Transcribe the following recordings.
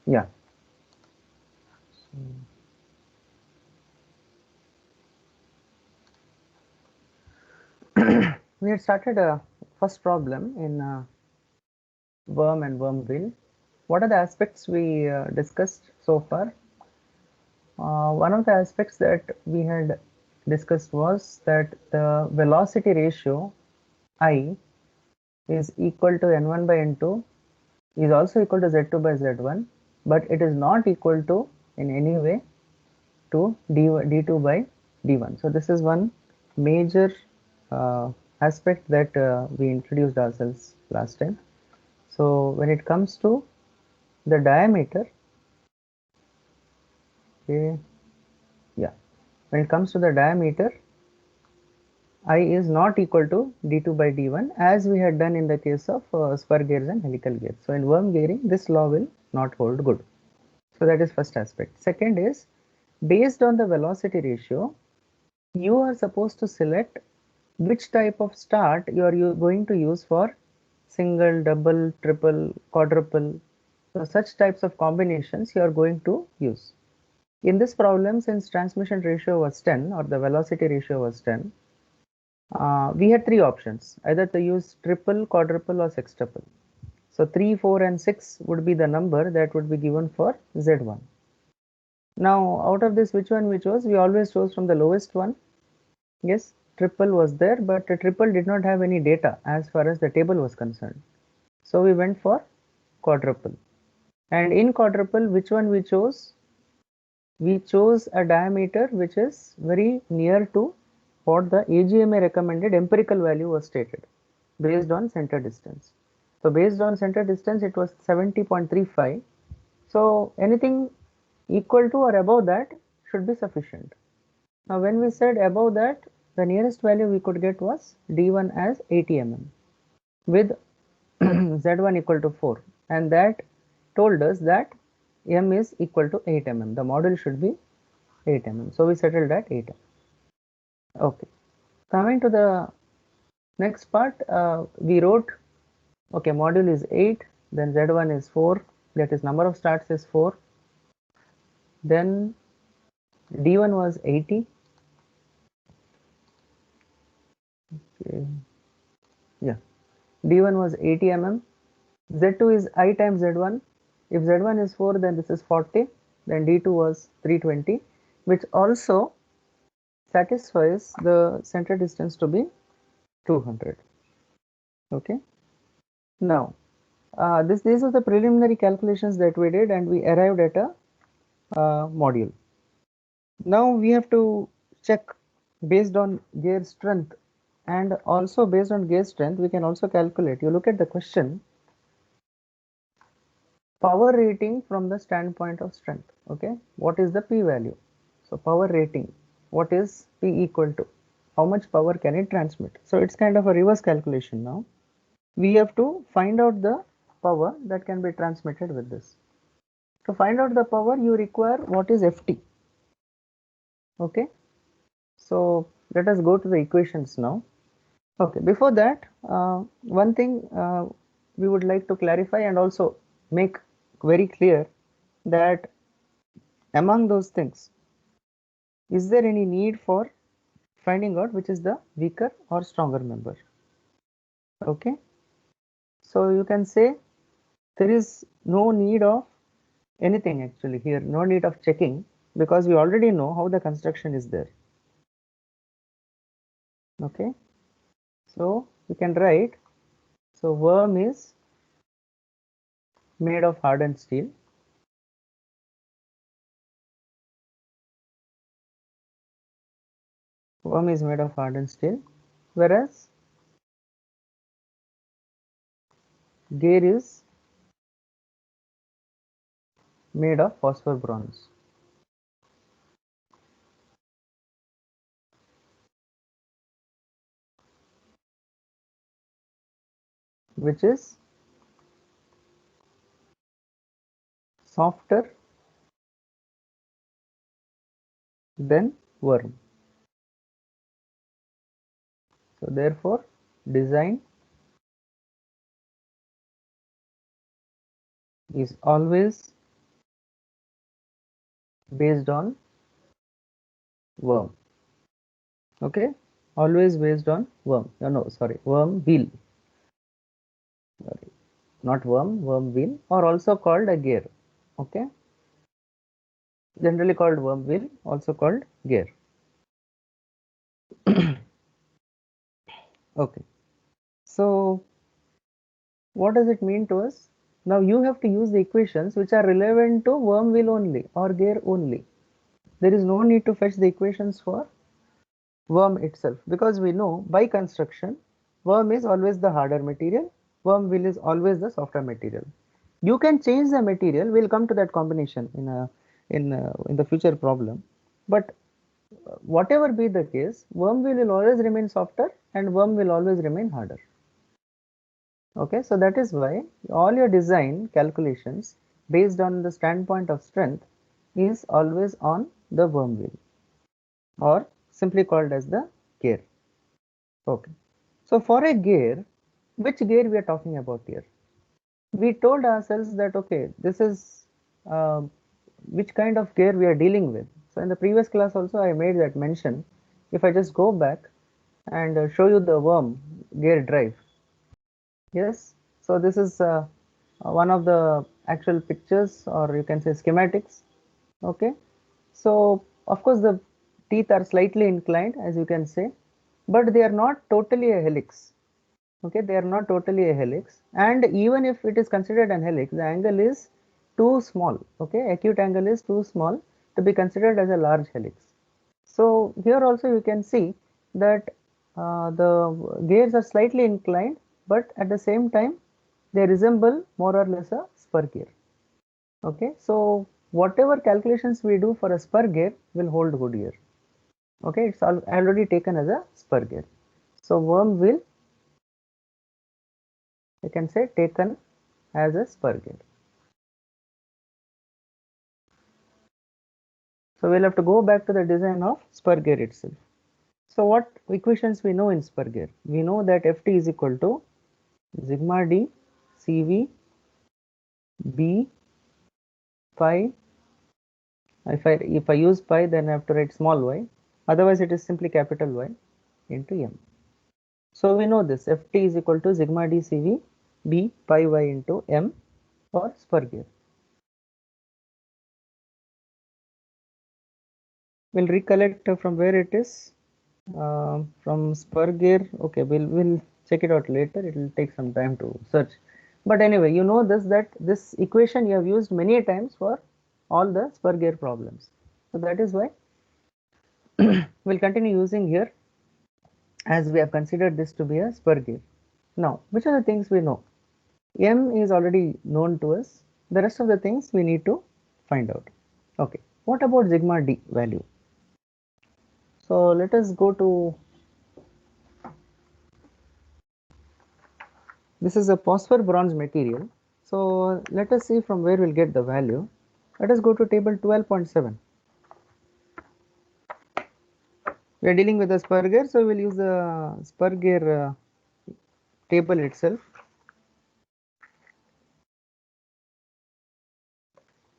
Yeah. We had started a first problem in worm and worm wheel. What are the aspects we discussed so far? One of the aspects that we had discussed was that the velocity ratio I is equal to n1 by n2 is also equal to z2 by z1, but it is not equal to in any way to d2 by d1. So this is one major aspect that we introduced ourselves last time. So when it comes to the diameter, okay, yeah, when it comes to the diameter, I is not equal to d2 by d1 as we had done in the case of spur gears and helical gears. So in worm gearing, this law will not hold good. So that is first aspect. Second is, based on the velocity ratio, you are supposed to select which type of start you are going to use for single, double, triple, quadruple. So such types of combinations you are going to use. In this problem, since transmission ratio was 10 or the velocity ratio was 10, we had three options, either to use triple, quadruple or sextuple. So 3, 4 and 6 would be the number that would be given for Z1. Now out of this, which one we chose? We always chose from the lowest one. Yes, triple was there, but the triple did not have any data as far as the table was concerned. So we went for quadruple. And in quadruple, which one we chose? We chose a diameter which is very near to what the AGMA recommended empirical value was stated based on center distance. So based on center distance, it was 70.35. So anything equal to or above that should be sufficient. Now when we said above that, the nearest value we could get was D1 as 80 mm with Z1 equal to 4, and that told us that M is equal to 8 mm. The module should be 8 mm. So we settled at 8 mm. Okay. Coming to the next part, we wrote, okay, module is 8, then Z1 is 4, that is number of starts is 4. Then D1 was 80. Okay. Yeah. D1 was 80 mm. Z2 is I times Z1. If Z1 is 4, then this is 40. Then D2 was 320, which also satisfies the center distance to be 200. Okay. Now, these are the preliminary calculations that we did, and we arrived at a module. Now we have to check based on gear strength, and also based on gear strength, we can also calculate. You look at the question, power rating from the standpoint of strength. Okay, what is the P value? So power rating, what is P equal to? How much power can it transmit? So it's kind of a reverse calculation now. We have to find out the power that can be transmitted with this. To find out the power, you require what is Ft. Okay, so let us go to the equations now. Okay, before that, one thing we would like to clarify and also make very clear that among those things, is there any need for finding out which is the weaker or stronger member? Okay, so you can say there is no need of anything actually here, no need of checking, because we already know how the construction is there. Okay, so we can write, so worm is made of hardened steel. Worm is made of hardened steel, whereas gear is made of phosphor bronze. Which is softer than worm. So therefore, design is always based on worm. Okay, always based on worm. No, sorry, worm wheel. Sorry, not worm, worm wheel, or also called a gear. Okay, generally called worm wheel, also called gear. Okay, so what does it mean to us? Now you have to use the equations which are relevant to worm wheel only or gear only. There is no need to fetch the equations for worm itself, because we know by construction worm is always the harder material, worm wheel is always the softer material. You can change the material, we'll come to that combination in the future problem, but whatever be the case, worm wheel will always remain softer and worm will always remain harder. Okay, so that is why all your design calculations based on the standpoint of strength is always on the worm wheel, or simply called as the gear. Okay, so for a gear, which gear we are talking about here? We told ourselves that okay, this is uh, which kind of gear we are dealing with. So in the previous class also I made that mention. If I just go back and show you the worm gear drive. Yes, so this is one of the actual pictures, or you can say schematics. Okay, so of course the teeth are slightly inclined, as you can say, but they are not totally a helix. Okay, they are not totally a helix, and even if it is considered an helix, the angle is too small. Okay, acute angle is too small to be considered as a large helix. So here also you can see that the gears are slightly inclined, but at the same time they resemble more or less a spur gear. Okay, so whatever calculations we do for a spur gear will hold good here. Okay, it's already taken as a spur gear. So worm will, you can say, taken as a spur gear. So we'll have to go back to the design of spur gear itself. So what equations we know in spur gear? We know that Ft is equal to sigma d Cv b pi. If I use pi, then I have to write small y. Otherwise, it is simply capital Y into m. So we know this Ft is equal to sigma d Cv b pi y into m for spur gear. We'll recollect from where it is. From spur gear. Okay, we'll check it out later. It will take some time to search. But anyway, you know this, that this equation you have used many times for all the spur gear problems. So that is why we'll continue using here, as we have considered this to be a spur gear. Now, which are the things we know? M is already known to us. The rest of the things we need to find out. Okay, what about sigma d value? So let us go to, this is a phosphor bronze material. So let us see from where we'll get the value. Let us go to table 12.7. We are dealing with the spur gear, so we'll use the spur gear table itself.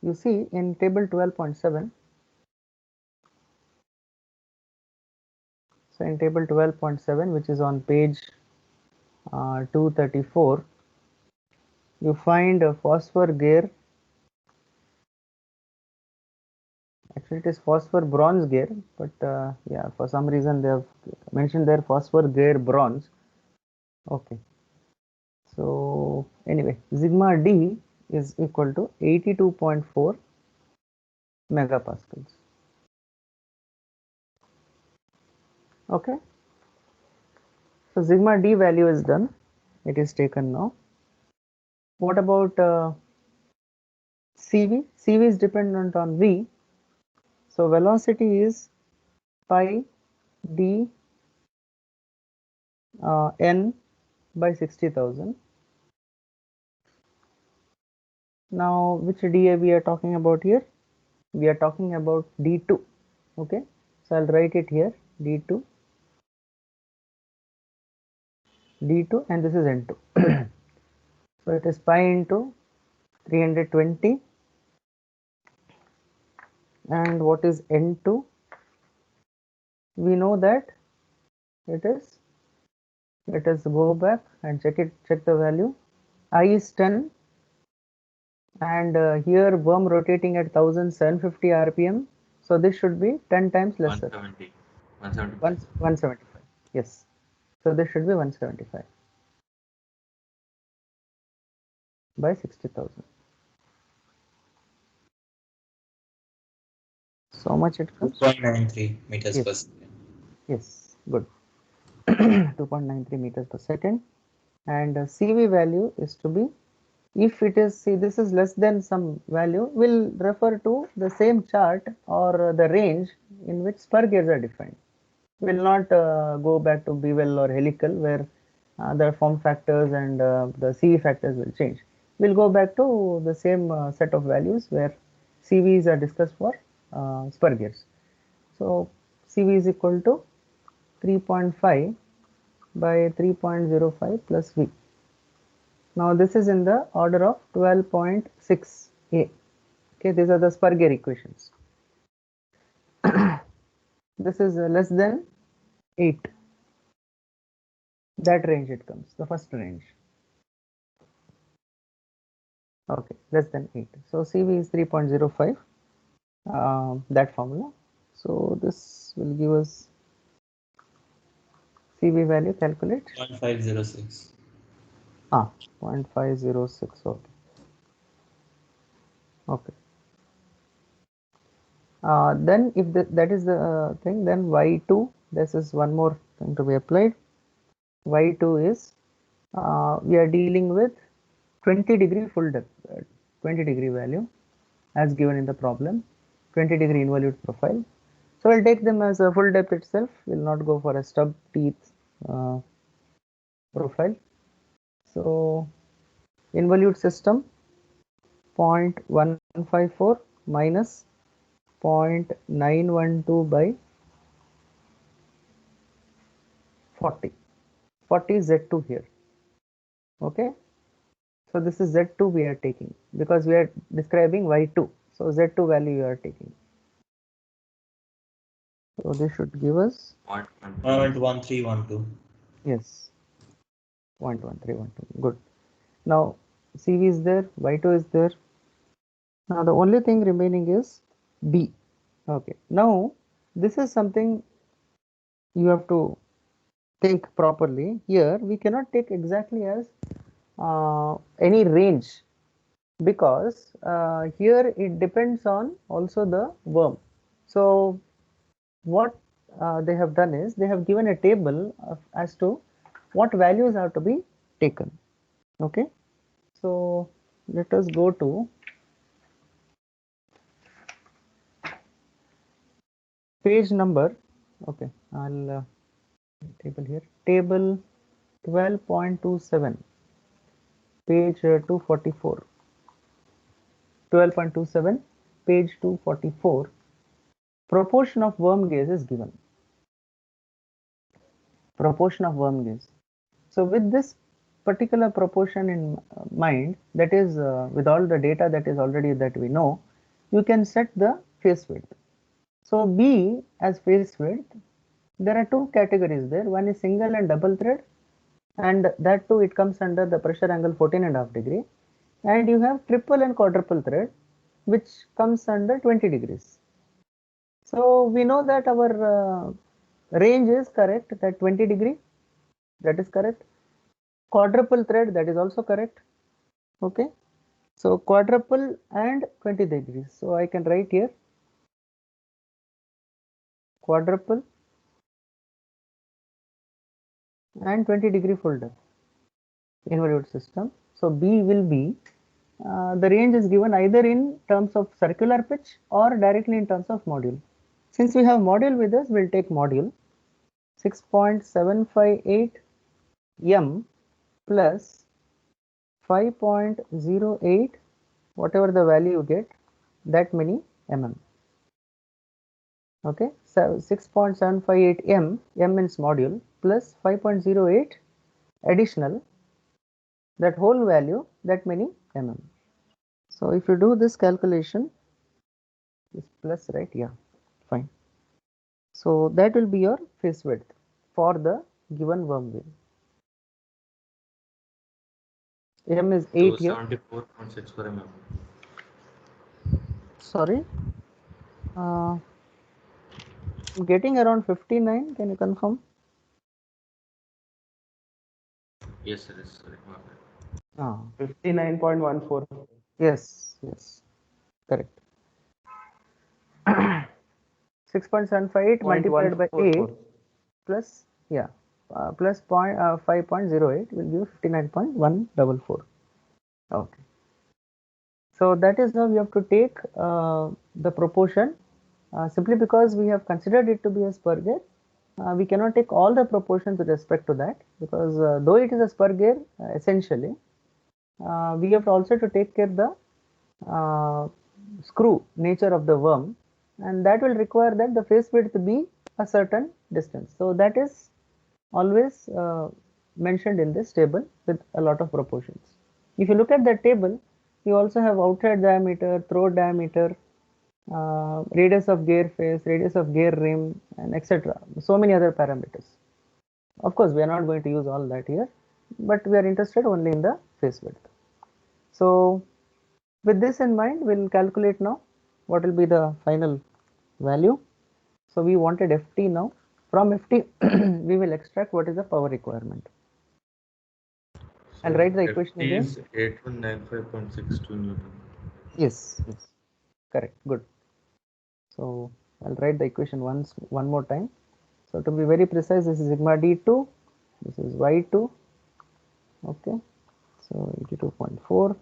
You see in table 12.7. So in table 12.7, which is on page 234, you find a phosphor gear. Actually, it is phosphor bronze gear, but yeah, for some reason they have mentioned there phosphor gear bronze. Okay. So anyway, sigma d is equal to 82.4 megapascals. Okay. So sigma d value is done. It is taken now. What about Cv? Cv is dependent on V. So velocity is pi d n by 60,000. Now, which dA we are talking about here? We are talking about d2. Okay. So I'll write it here, d2, d2, and this is n2. So it is pi into 320 And what is N2? We know that it is, let us go back and check the value. I is 10, and here worm rotating at 1750 rpm, so this should be 10 times lesser. 175. Yes, so this should be 175 by 60,000. So much it comes? 2.93 meters per second. Yes, good. 2.93 meters per second. And CV value is to be, if it is, see, this is less than some value, will refer to the same chart or the range in which spur gears are defined. Will not go back to bevel or helical, where the form factors and the CV factors will change. We'll go back to the same set of values where CVs are discussed for spur gears. So CV is equal to 3.5 by 3.05 plus V. Now this is in the order of 12.6 A. Okay, these are the spur gear equations. This is less than 8. That range it comes, the first range. Okay, less than 8. So CV is 3.05, that formula. So this will give us CV value, calculate. 0.506. 0.506, okay. Okay. Then if that is the thing, then Y2, this is one more thing to be applied. Y2 is, we are dealing with 20 degree full depth, 20 degree value as given in the problem, 20 degree involute profile. So I'll take them as a full depth itself, will not go for a stub teeth profile. So involute system 0.154 minus 0.912 by 40. 40 is Z2 here. Okay. So this is Z2 we are taking because we are describing Y2. So Z2 value you are taking. So this should give us 0.1312. yes, 0.1312. Good. Now CV is there, Y2 is there. Now the only thing remaining is B. Okay. Now this is something you have to think properly. Here we cannot take exactly as any range, because here it depends on also the worm. So what they have done is they have given a table as to what values have to be taken. Okay, so let us go to page number. Okay, I'll table here, table 12.27, page 244, 12.27, page 244. Proportion of worm gaze is given. Proportion of worm gaze. So with this particular proportion in mind, that is with all the data that is already that we know, you can set the face width. So B as face width, there are two categories there. One is single and double thread, and that too it comes under the pressure angle 14.5 degree. And you have triple and quadruple thread, which comes under 20 degrees. So we know that our range is correct, that 20 degree, that is correct. Quadruple thread, that is also correct. Okay, so quadruple and 20 degrees. So I can write here quadruple and 20 degree full depth involute system. So B will be, the range is given either in terms of circular pitch or directly in terms of module. Since we have module with us, we'll take module 6.758 m plus 5.08, whatever the value you get, that many mm. Okay, so 6.758 m means module plus 5.08 additional, that whole value, that many mm. So if you do this calculation, This plus, right? Yeah, fine. So that will be your phase width for the given worm wheel. M is 8 here. 274.6 per mm. Sorry. I'm getting around 59. Can you confirm? Yes, sir. Yes, sir. 59.14. Yes, yes, correct. 6.758 multiplied by 8 plus, yeah, plus 5.08 will give 59.144. Okay. So that is how we have to take the proportion simply because we have considered it to be a spur gear. We cannot take all the proportions with respect to that, because though it is a spur gear essentially, we have also to take care the screw nature of the worm, and that will require that the face width be a certain distance. So that is always mentioned in this table with a lot of proportions. If you look at that table, you also have outside diameter, throat diameter, radius of gear face, radius of gear rim, and etc. So many other parameters. Of course, we are not going to use all that here, but we are interested only in the face width. So with this in mind, we'll calculate now what will be the final value. So we wanted Ft now. From Ft, we will extract what is the power requirement. I'll write the equation again. Is 8195.62 Newton. Yes, yes, correct, good. So I'll write the equation one more time. So to be very precise, this is sigma d2, this is y2, okay. So 82.4,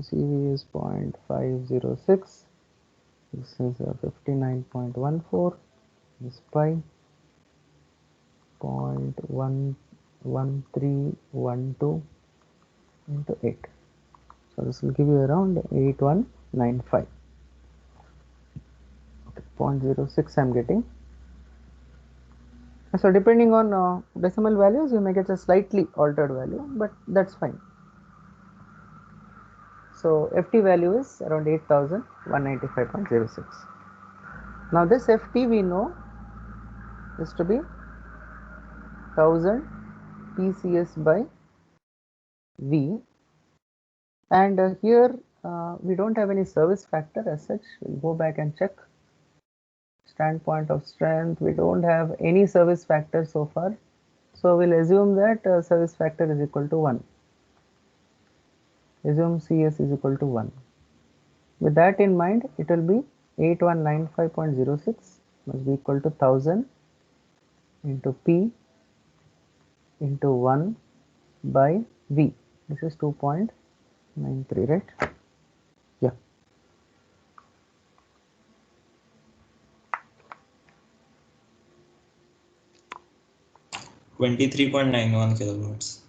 CV is 0.506, this is 59.14, this pi 0.1312 into 8. So this will give you around 8195. Okay, 0.06 I'm getting. So depending on decimal values, you may get a slightly altered value, but that's fine. So Ft value is around 8195.06. Now this Ft we know is to be 1000 PCS by V, and here we don't have any service factor as such. We'll go back and check. Standpoint of strength, we don't have any service factor so far, so we'll assume that service factor is equal to 1. Assume CS is equal to 1. With that in mind, it will be 8195.06 must be equal to 1000 into P into 1 by V. This is 2.93, right? Yeah. $23.91 kilowatts.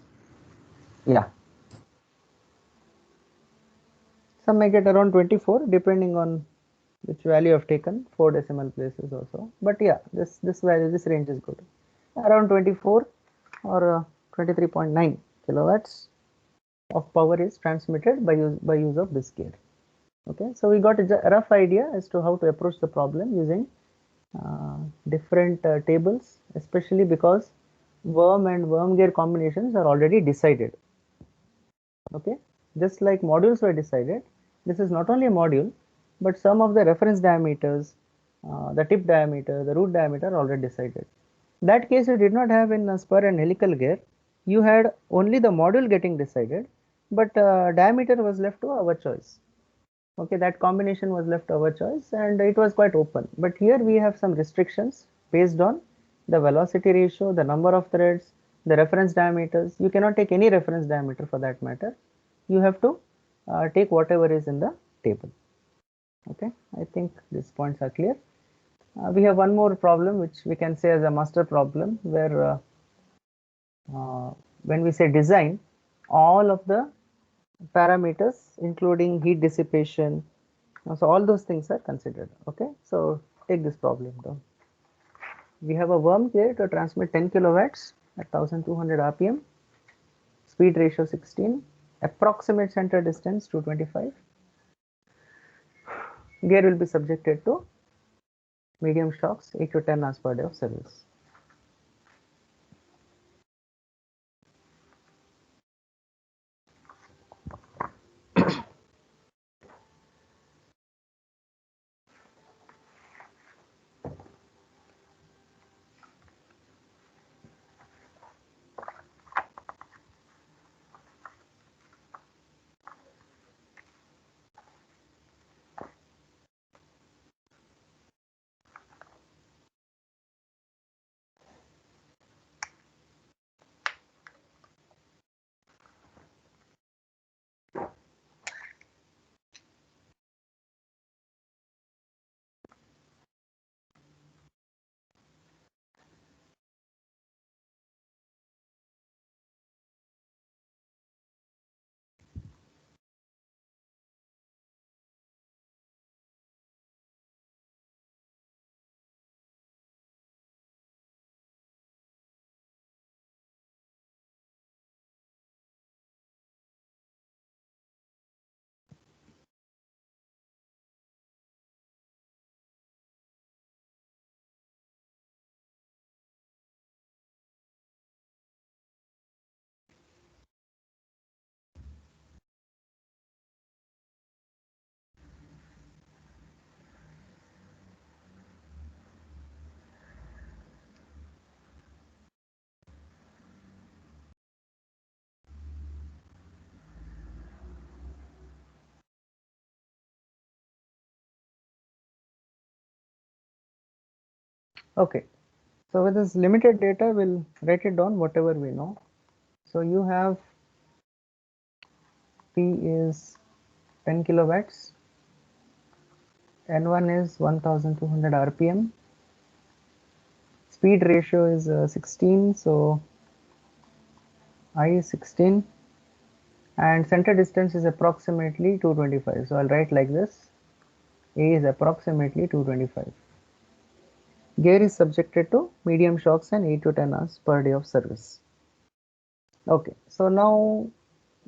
Yeah. Some may get around 24 depending on which value you have taken, 4 decimal places also. But yeah, this value, this range is good. Around 24 or 23.9 kilowatts of power is transmitted by use of this gear. Okay, so we got a rough idea as to how to approach the problem using different tables, especially because worm and worm gear combinations are already decided. Okay, just like modules were decided, this is not only a module, but some of the reference diameters, the tip diameter, the root diameter are already decided. That case you did not have in a spur and helical gear. You had only the module getting decided, but diameter was left to our choice. Okay, that combination was left to our choice and it was quite open. But here we have some restrictions based on the velocity ratio, the number of threads, the reference diameters. You cannot take any reference diameter for that matter. You have to take whatever is in the table. Okay, I think these points are clear. We have one more problem which we can say as a master problem, where when we say design, all of the parameters including heat dissipation, so all those things are considered. Okay, so take this problem down. We have a worm gear to transmit 10 kilowatts at 1200 rpm, speed ratio 16, approximate center distance 225. gear will be subjected to medium shocks, 8 to 10 hours per day of service. Okay, so with this limited data, we'll write it down whatever we know. So you have P is 10 kilowatts, N1 is 1200 RPM, speed ratio is 16, so I is 16, and center distance is approximately 225. So I'll write like this, A is approximately 225. Gear is subjected to medium shocks and 8 to 10 hours per day of service. Okay, so now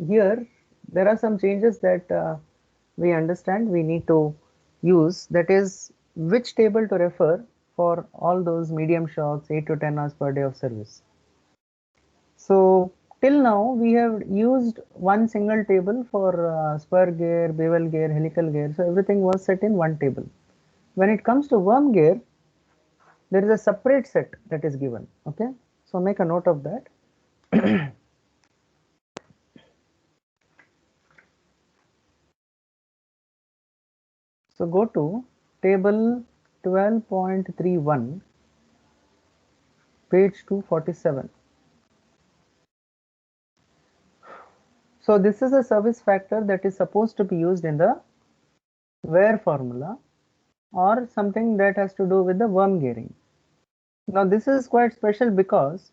here there are some changes that we understand we need to use, that is which table to refer for all those medium shocks, 8 to 10 hours per day of service. So till now we have used one single table for spur gear, bevel gear, helical gear, so everything was set in one table. When it comes to worm gear, there is a separate set that is given. Okay, so make a note of that. So go to table 12.31, page 247. So this is a service factor that is supposed to be used in the wear formula or something that has to do with the worm gearing. Now this is quite special because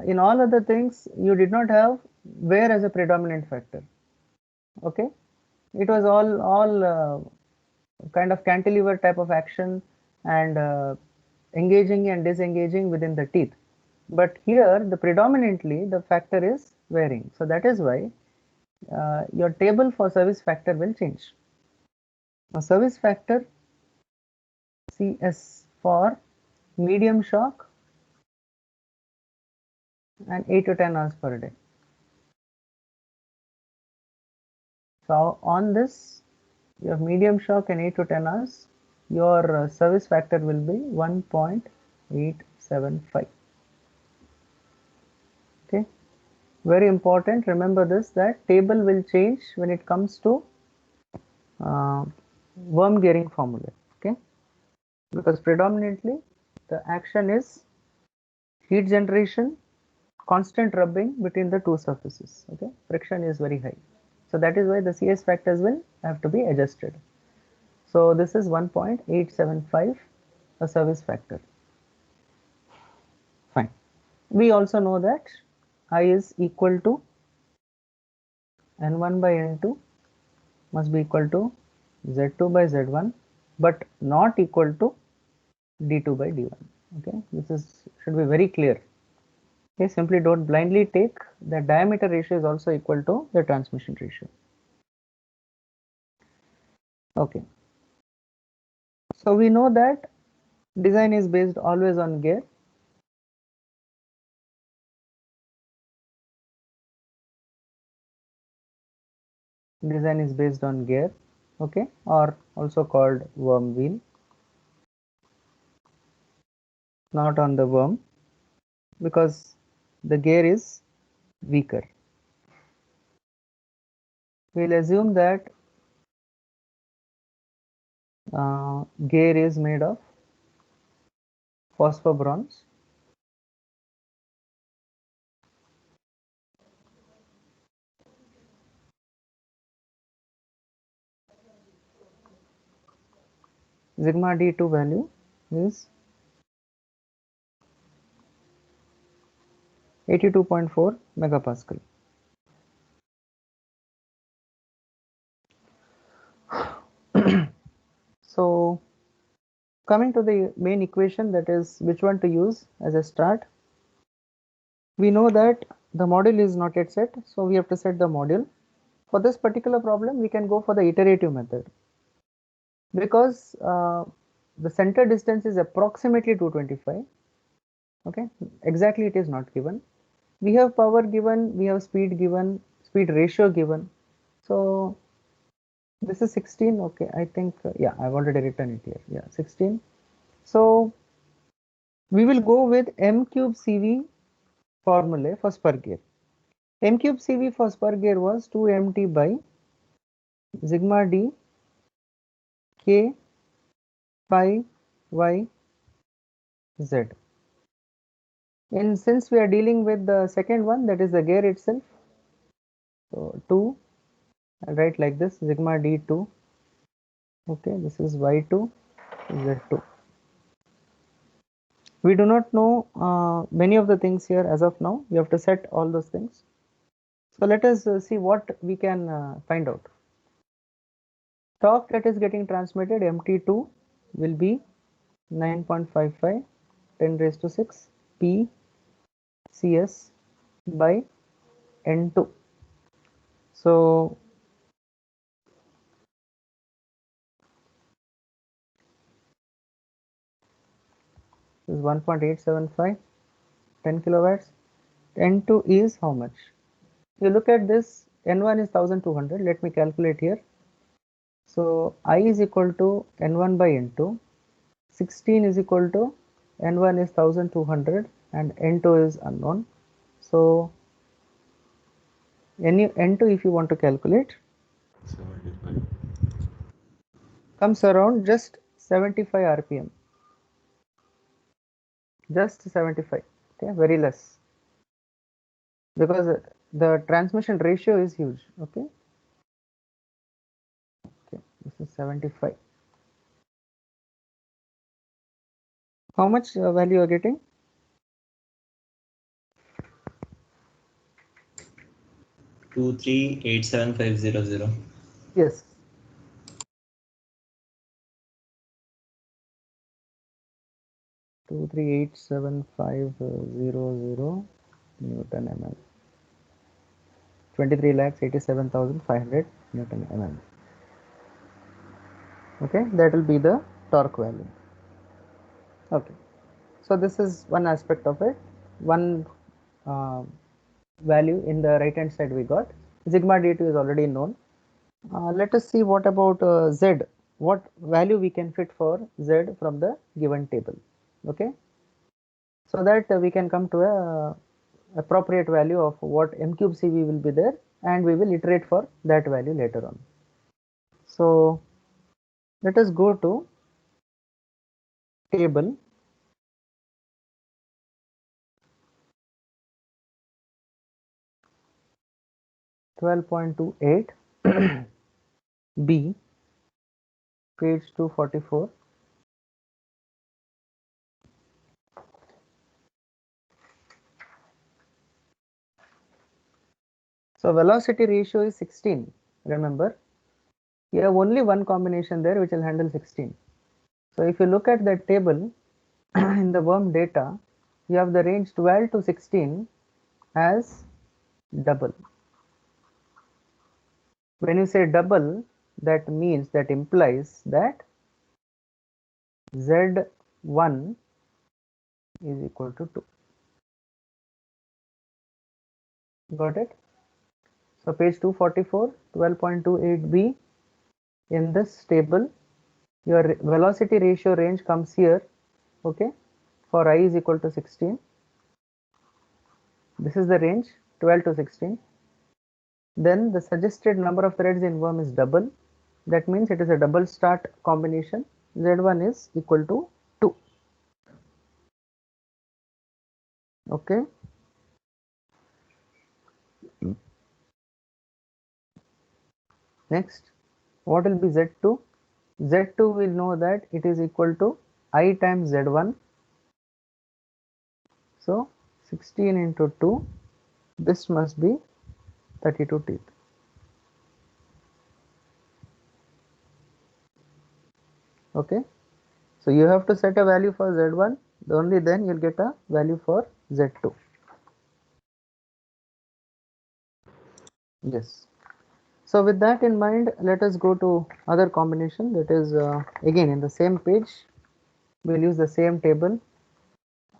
in all other things you did not have wear as a predominant factor. Okay, it was all kind of cantilever type of action and engaging and disengaging within the teeth. But here the predominantly the factor is wearing. So that is why your table for service factor will change. Now service factor CS for medium shock and 8 to 10 hours per day. So on this, your medium shock and 8 to 10 hours, your service factor will be 1.875. Okay, very important. Remember this, that table will change when it comes to worm gearing formula. Okay, because predominantly the action is heat generation, constant rubbing between the two surfaces. Okay, friction is very high. So that is why the CS factors will have to be adjusted. So this is 1.875 a service factor. Fine. We also know that I is equal to N1 by N2 must be equal to Z2 by Z1, but not equal to D2 by D1. Okay, this is should be very clear. Okay, simply don't blindly take the diameter ratio is also equal to the transmission ratio. Okay, So we know that design is based always on gear. Design is based on gear, okay, or also called worm wheel, not on the worm, because the gear is weaker. We'll assume that gear is made of phosphobronze. Sigma D2 value is 82.4 megapascal. So coming to the main equation, that is which one to use as a start. We know that the module is not yet set, so we have to set the module. For this particular problem, we can go for the iterative method, because the center distance is approximately 225. Okay, exactly it is not given. We have power given, we have speed given, speed ratio given. So this is 16. Okay, I think yeah, I've already written it here. Yeah, 16. So we will go with m cube cv formula for spur gear. M cube cv for spur gear was 2mt by sigma d k phi y z. And since we are dealing with the second one, that is the gear itself, so 2, I'll write like this, sigma d2. Okay, this is y2, z2. We do not know many of the things here as of now. We have to set all those things. So let us see what we can find out. Torque that is getting transmitted, mt2, will be 9.55 10 raised to 6 p cs by n2. So this is 1.875 10 kilowatts. N2 is how much? You look at this, N1 is 1200. Let me calculate here. So I is equal to N1 by N2. 16 is equal to N1 is 1200 and N2 is unknown. So N2, if you want to calculate, 75. comes around just 75 RPM. Just 75. Okay, very less. Because the transmission ratio is huge. Okay. Okay, this is 75. How much value you are getting? 2387500. Yes. Two three eight seven five zero Newton mm. 23,87,500 Newton mm. Okay, that will be the torque value. Okay, so this is one aspect of it. One value in the right hand side we got. Sigma d2 is already known. Let us see what about z. What value we can fit for z from the given table. Okay, so that we can come to a appropriate value of what m cube cv will be there, and we will iterate for that value later on. So let us go to table. (12.28) B, page 244. So velocity ratio is 16. Remember, you have only one combination there which will handle 16. So if you look at that table in the worm data, you have the range 12 to 16 as double. When you say double, that means, that implies that Z1 is equal to 2. Got it? So page 244, 12.28b, in this table, your velocity ratio range comes here, okay, for I is equal to 16. This is the range, 12 to 16. Then the suggested number of threads in worm is double. That means it is a double start combination. Z1 is equal to 2. Okay. Next, what will be Z2? Z2 will know that it is equal to I times Z1. So 16 into 2, this must be 32 teeth. Okay. So you have to set a value for Z1, only then you'll get a value for Z2. Yes. So with that in mind, let us go to other combination, that is again in the same page. We'll use the same table,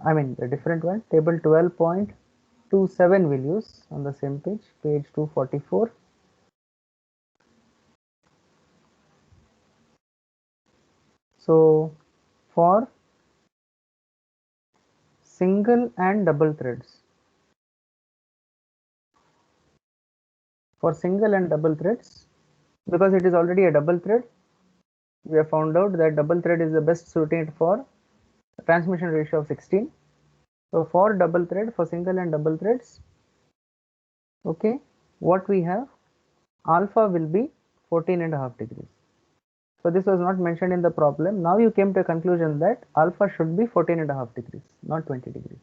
I mean the different one, table 12.27 we'll use on the same page, page 244. So for single and double threads, because it is already a double thread, we have found out that double thread is the best suited for transmission ratio of 16. So for double thread, for single and double threads, okay, what we have, alpha will be 14.5 degrees. So this was not mentioned in the problem. Now you came to a conclusion that alpha should be 14.5 degrees, not 20 degrees.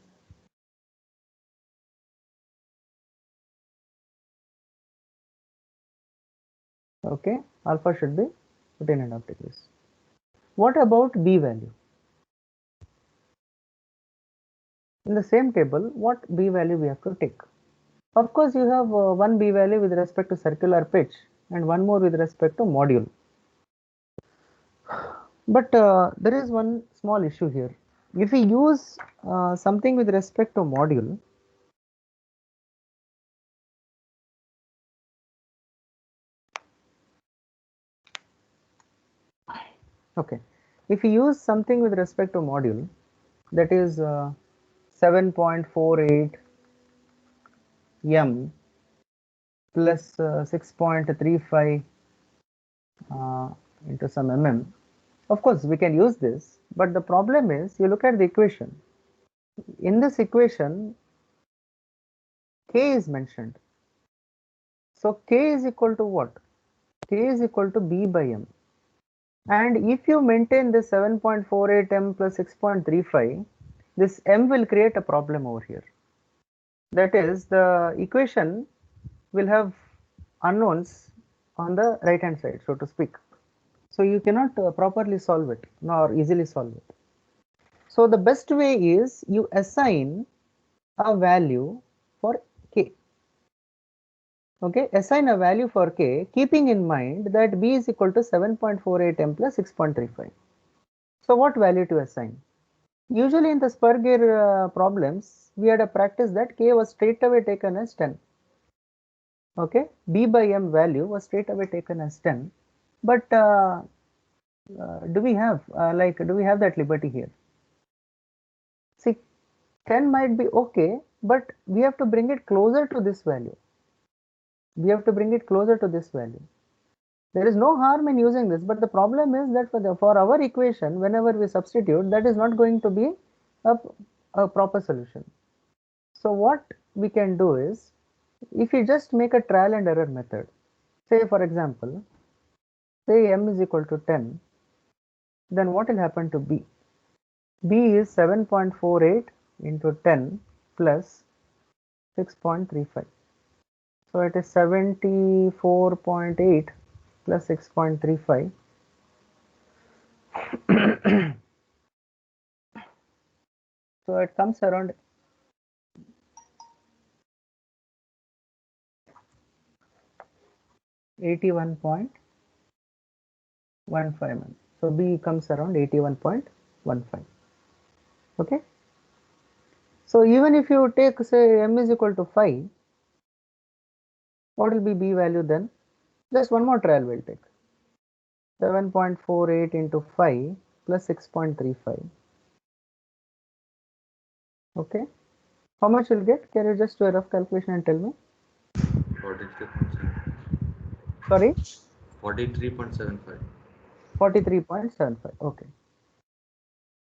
Okay, alpha should be 14.5 degrees. What about B value? In the same table, what B value we have to take? Of course, you have one B value with respect to circular pitch and one more with respect to module. But there is one small issue here. If we use something with respect to module, okay, if we use something with respect to module, that is 7.48 m plus 6.35 into some mm, of course we can use this, but the problem is, you look at the equation. In this equation, K is mentioned. So K is equal to what? K is equal to B by M. And if you maintain this 7.48 m plus 6.35, this m will create a problem over here. That is, the equation will have unknowns on the right hand side, so to speak. So you cannot properly solve it, nor easily solve it. So the best way is you assign a value for K. Okay, assign a value for K, keeping in mind that B is equal to 7.48 m plus 6.35. So what value to assign? Usually in the Spur-Gear problems, we had a practice that K was straight away taken as 10. Okay, B by M value was straight away taken as 10. But do we have that liberty here? See, 10 might be okay, but we have to bring it closer to this value. There is no harm in using this, but the problem is that for our equation, whenever we substitute, that is not going to be a proper solution. So what we can do is, if you just make a trial and error method, say for example, say m is equal to 10, then what will happen to B? B is 7.48 into 10 plus 6.35. So it is 74.8 plus 6.35. So it comes around 81.15 mm. So B comes around 81.15 Okay. So even if you take, say, m is equal to 5, what will be b value then? Just one more trial we'll take. 7.48 into 5 plus 6.35. Okay. How much you'll get? Can you just do a rough calculation and tell me? 43.7. Sorry? 43.75. 43.75. Okay.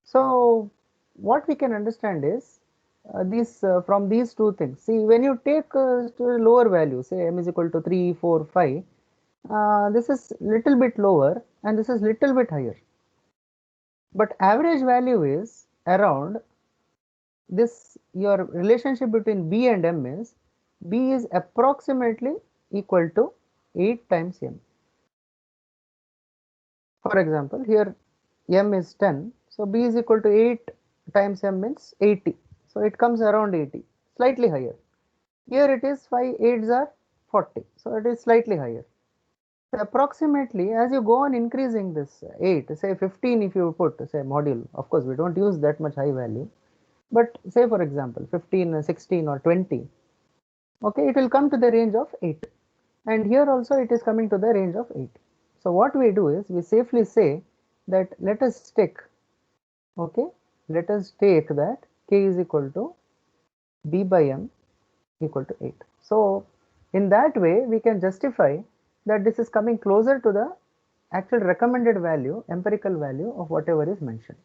So what we can understand is these from these two things. See, when you take to a lower value, say m is equal to 3, 4, 5, this is little bit lower and this is little bit higher. But average value is around this. Your relationship between b and m is b is approximately equal to 8 times m. For example, here m is 10, so b is equal to 8 times m means 80. So it comes around 80, slightly higher. Here it is 5 8s are 40, so it is slightly higher. So approximately, as you go on increasing this 8, say 15, if you put, say, module, of course we don't use that much high value, but say for example 15, 16 or 20, okay, it will come to the range of 8, and here also it is coming to the range of 8. So what we do is we safely say that let us take, okay, let us take that k is equal to b by m equal to 8. So in that way we can justify that this is coming closer to the actual recommended value, empirical value of whatever is mentioned.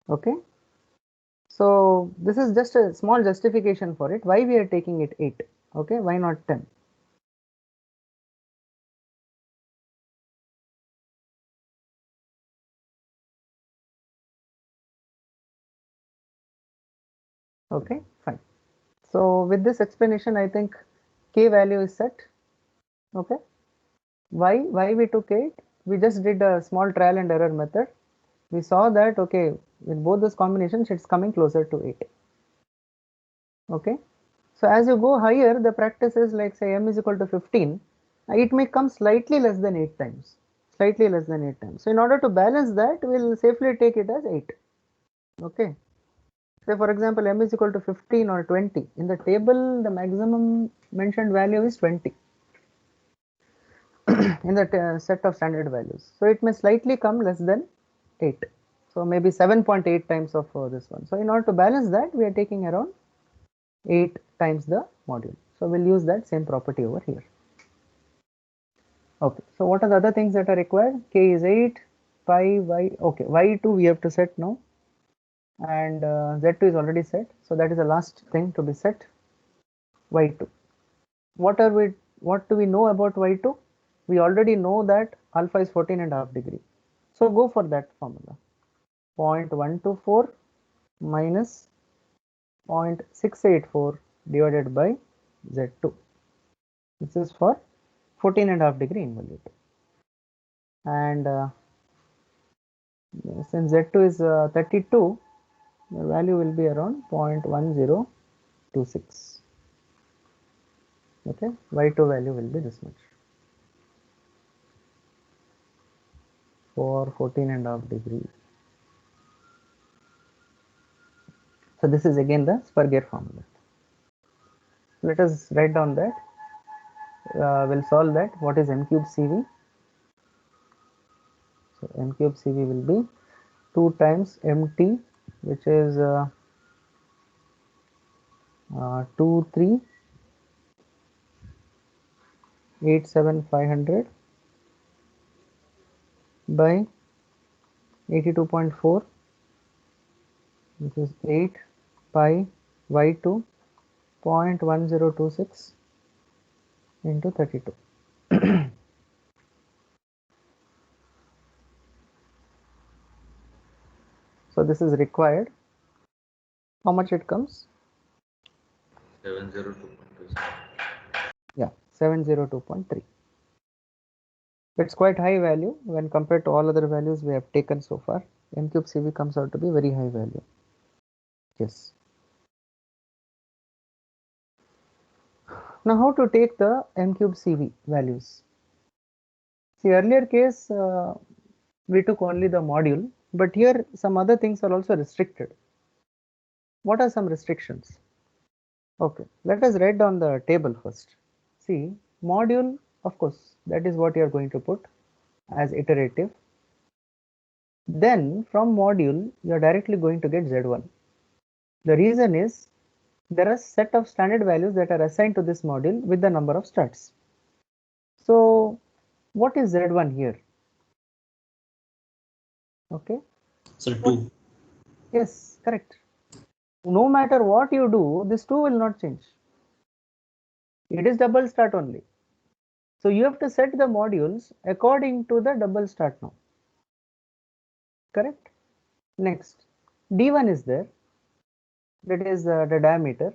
Okay. So this is just a small justification for it, why we are taking it 8. Okay, why not 10? Okay, fine. So with this explanation, I think k value is set. Okay. Why we took 8? We just did a small trial and error method. We saw that, okay, with both those combinations, it's coming closer to 8. Okay. So as you go higher, the practice is like, say, m is equal to 15, it may come slightly less than 8 times, slightly less than 8 times. So in order to balance that, we'll safely take it as 8. Okay. Say for example, m is equal to 15 or 20. In the table, the maximum mentioned value is 20 in the set of standard values. So it may slightly come less than 8. So maybe 7.8 times of this one. So in order to balance that, we are taking around 8 times the module. So we'll use that same property over here. Okay, so what are the other things that are required? K is 8, pi, y, okay, y2 we have to set now, and z2 is already set, so that is the last thing to be set, y2. What do we know about y2? We already know that alpha is 14.5 degree. So go for that formula. 0.124 minus 0.684 divided by z2. This is for 14.5 degree involute. And since z2 is 32, the value will be around 0.1026. Okay, y2 value will be this much for 14.5 degree. So this is again the Spurgear formula. Let us write down that. We'll solve that. What is m cube CV? So m cube CV will be 2 times mt, which is 2387500 by 82.4, which is 8 pi y2 0.1026 into 32. So this is required. How much it comes? 702.27. Yeah, 702.3. It's quite high value when compared to all other values we have taken so far. M cube CV comes out to be very high value. Yes. Now how to take the M cube CV values? See, earlier case we took only the module, but here some other things are also restricted. What are some restrictions? Okay, let us write down the table first. See, module, of course, that is what you are going to put as iterative. Then from module, you are directly going to get Z1. The reason is there are a set of standard values that are assigned to this module with the number of starts. So what is Z1 here? Okay. So 2. Yes, correct. No matter what you do, this 2 will not change. It is double start only. So you have to set the modules according to the double start now. Correct? Next, D1 is there. That is the diameter.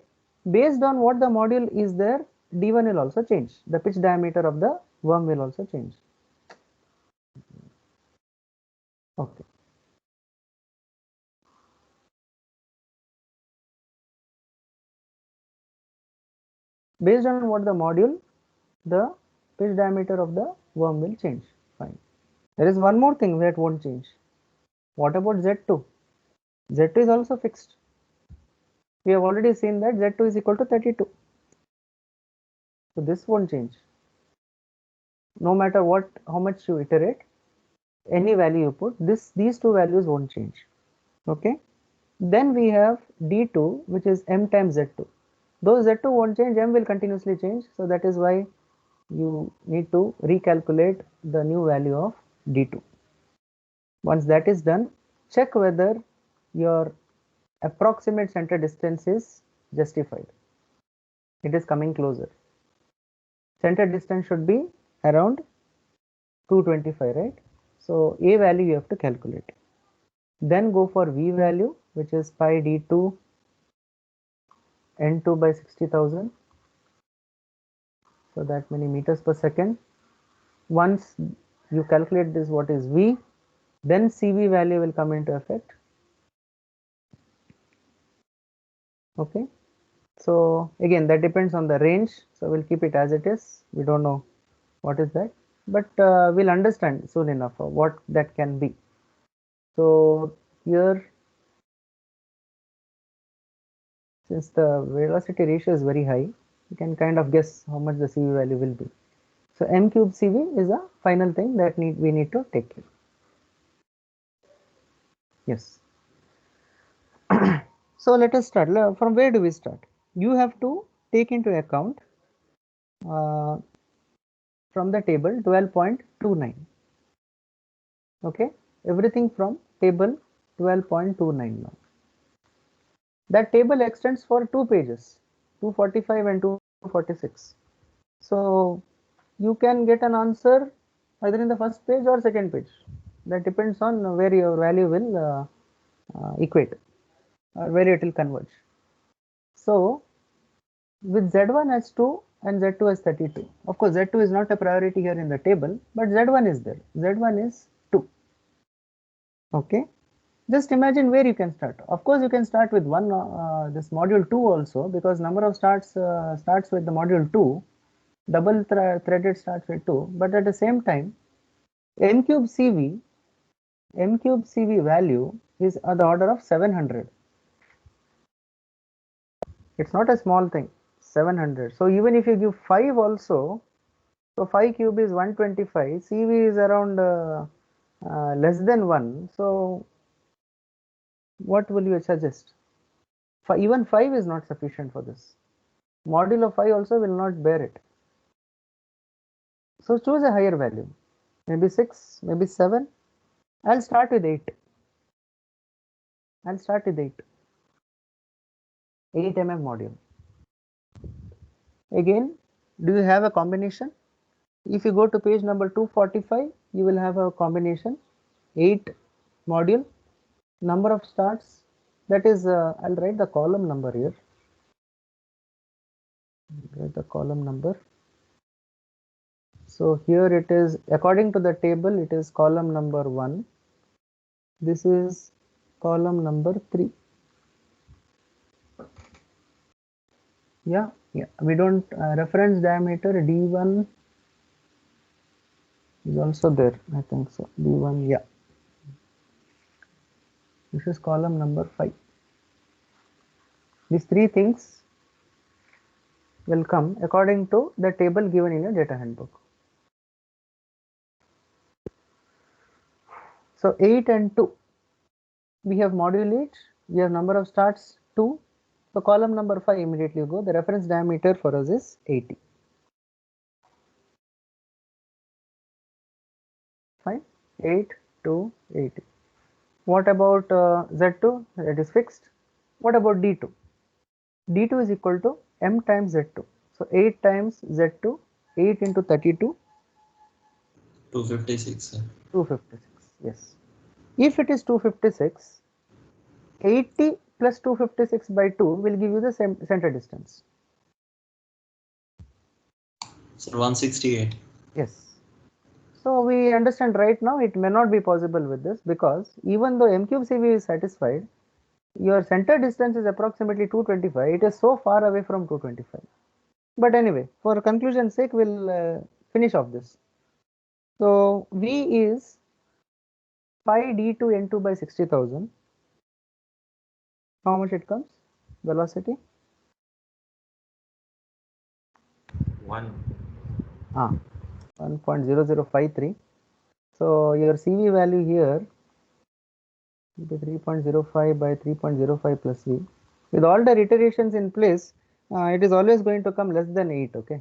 Based on what the module is there, D1 will also change. The pitch diameter of the worm will also change. Okay. Based on what the module, the pitch diameter of the worm will change. Fine. There is one more thing that won't change. What about Z2? Z2 is also fixed. We have already seen that Z2 is equal to 32. So this won't change. No matter what, how much you iterate, any value you put, these two values won't change. Okay. Then we have D2, which is M times Z2. Though Z2 won't change, M will continuously change. So that is why you need to recalculate the new value of D2. Once that is done, check whether your approximate center distance is justified. It is coming closer. Center distance should be around 225, right? So A value you have to calculate. Then go for V value, which is pi D2 N2 by 60,000. So that many meters per second. Once you calculate this, what is V, then CV value will come into effect. Okay. So again, that depends on the range. So we'll keep it as it is. We don't know what is that, but we'll understand soon enough what that can be. So here, since the velocity ratio is very high, you can kind of guess how much the CV value will be. So M cube CV is a final thing that we need to take care. Yes. So let us start. From where do we start? You have to take into account from the table 12.29. Okay, everything from table 12.29 now. That table extends for 2 pages, 245 and 246. So you can get an answer either in the first page or second page. That depends on where your value will equate or where it will converge. So with Z1 as 2 and Z2 as 32. Of course, Z2 is not a priority here in the table, but Z1 is there. Z1 is 2. Okay. Just imagine where you can start. Of course, you can start with this module 2 also, because number of starts starts with the module 2. Double threaded starts with 2. But at the same time, M cube CV value is of the order of 700. It's not a small thing. 700. So even if you give 5 also, so 5 cube is 125. CV is around less than 1. So what will you suggest? Even 5 is not sufficient for this. Modulo 5 also will not bear it. So choose a higher value. Maybe 6, maybe 7. I'll start with 8. 8 mm module. Again, do you have a combination? If you go to page number 245, you will have a combination 8 module, number of starts, that is I'll write the column number here. Write the column number. So here it is, according to the table, it is column number 1. This is column number 3. Yeah, we don't reference diameter D1 is also there, I think so. D1, yeah. This is column number 5. These three things will come according to the table given in your data handbook. So 8 and 2, we have module each, we have number of starts 2. So column number 5 immediately go. The reference diameter for us is 80. Fine. 8 to 80. What about Z2? That is fixed. What about D2? D2 is equal to M times Z2. So 8 times Z2, 8 into 32. 256, sir. 256. Yes. If it is 256, 80 plus 256 by 2 will give you the same center distance. Sir, 168. Yes. So we understand right now it may not be possible with this, because even though M cube CV is satisfied, your center distance is approximately 225. It is so far away from 225. But anyway, for conclusion's sake, we'll finish off this. So V is pi d2 n2 by 60,000. How much it comes? Velocity? 1.0053. So your CV value here will be 3.05 by 3.05 plus V. With all the iterations in place, it is always going to come less than 8. Okay.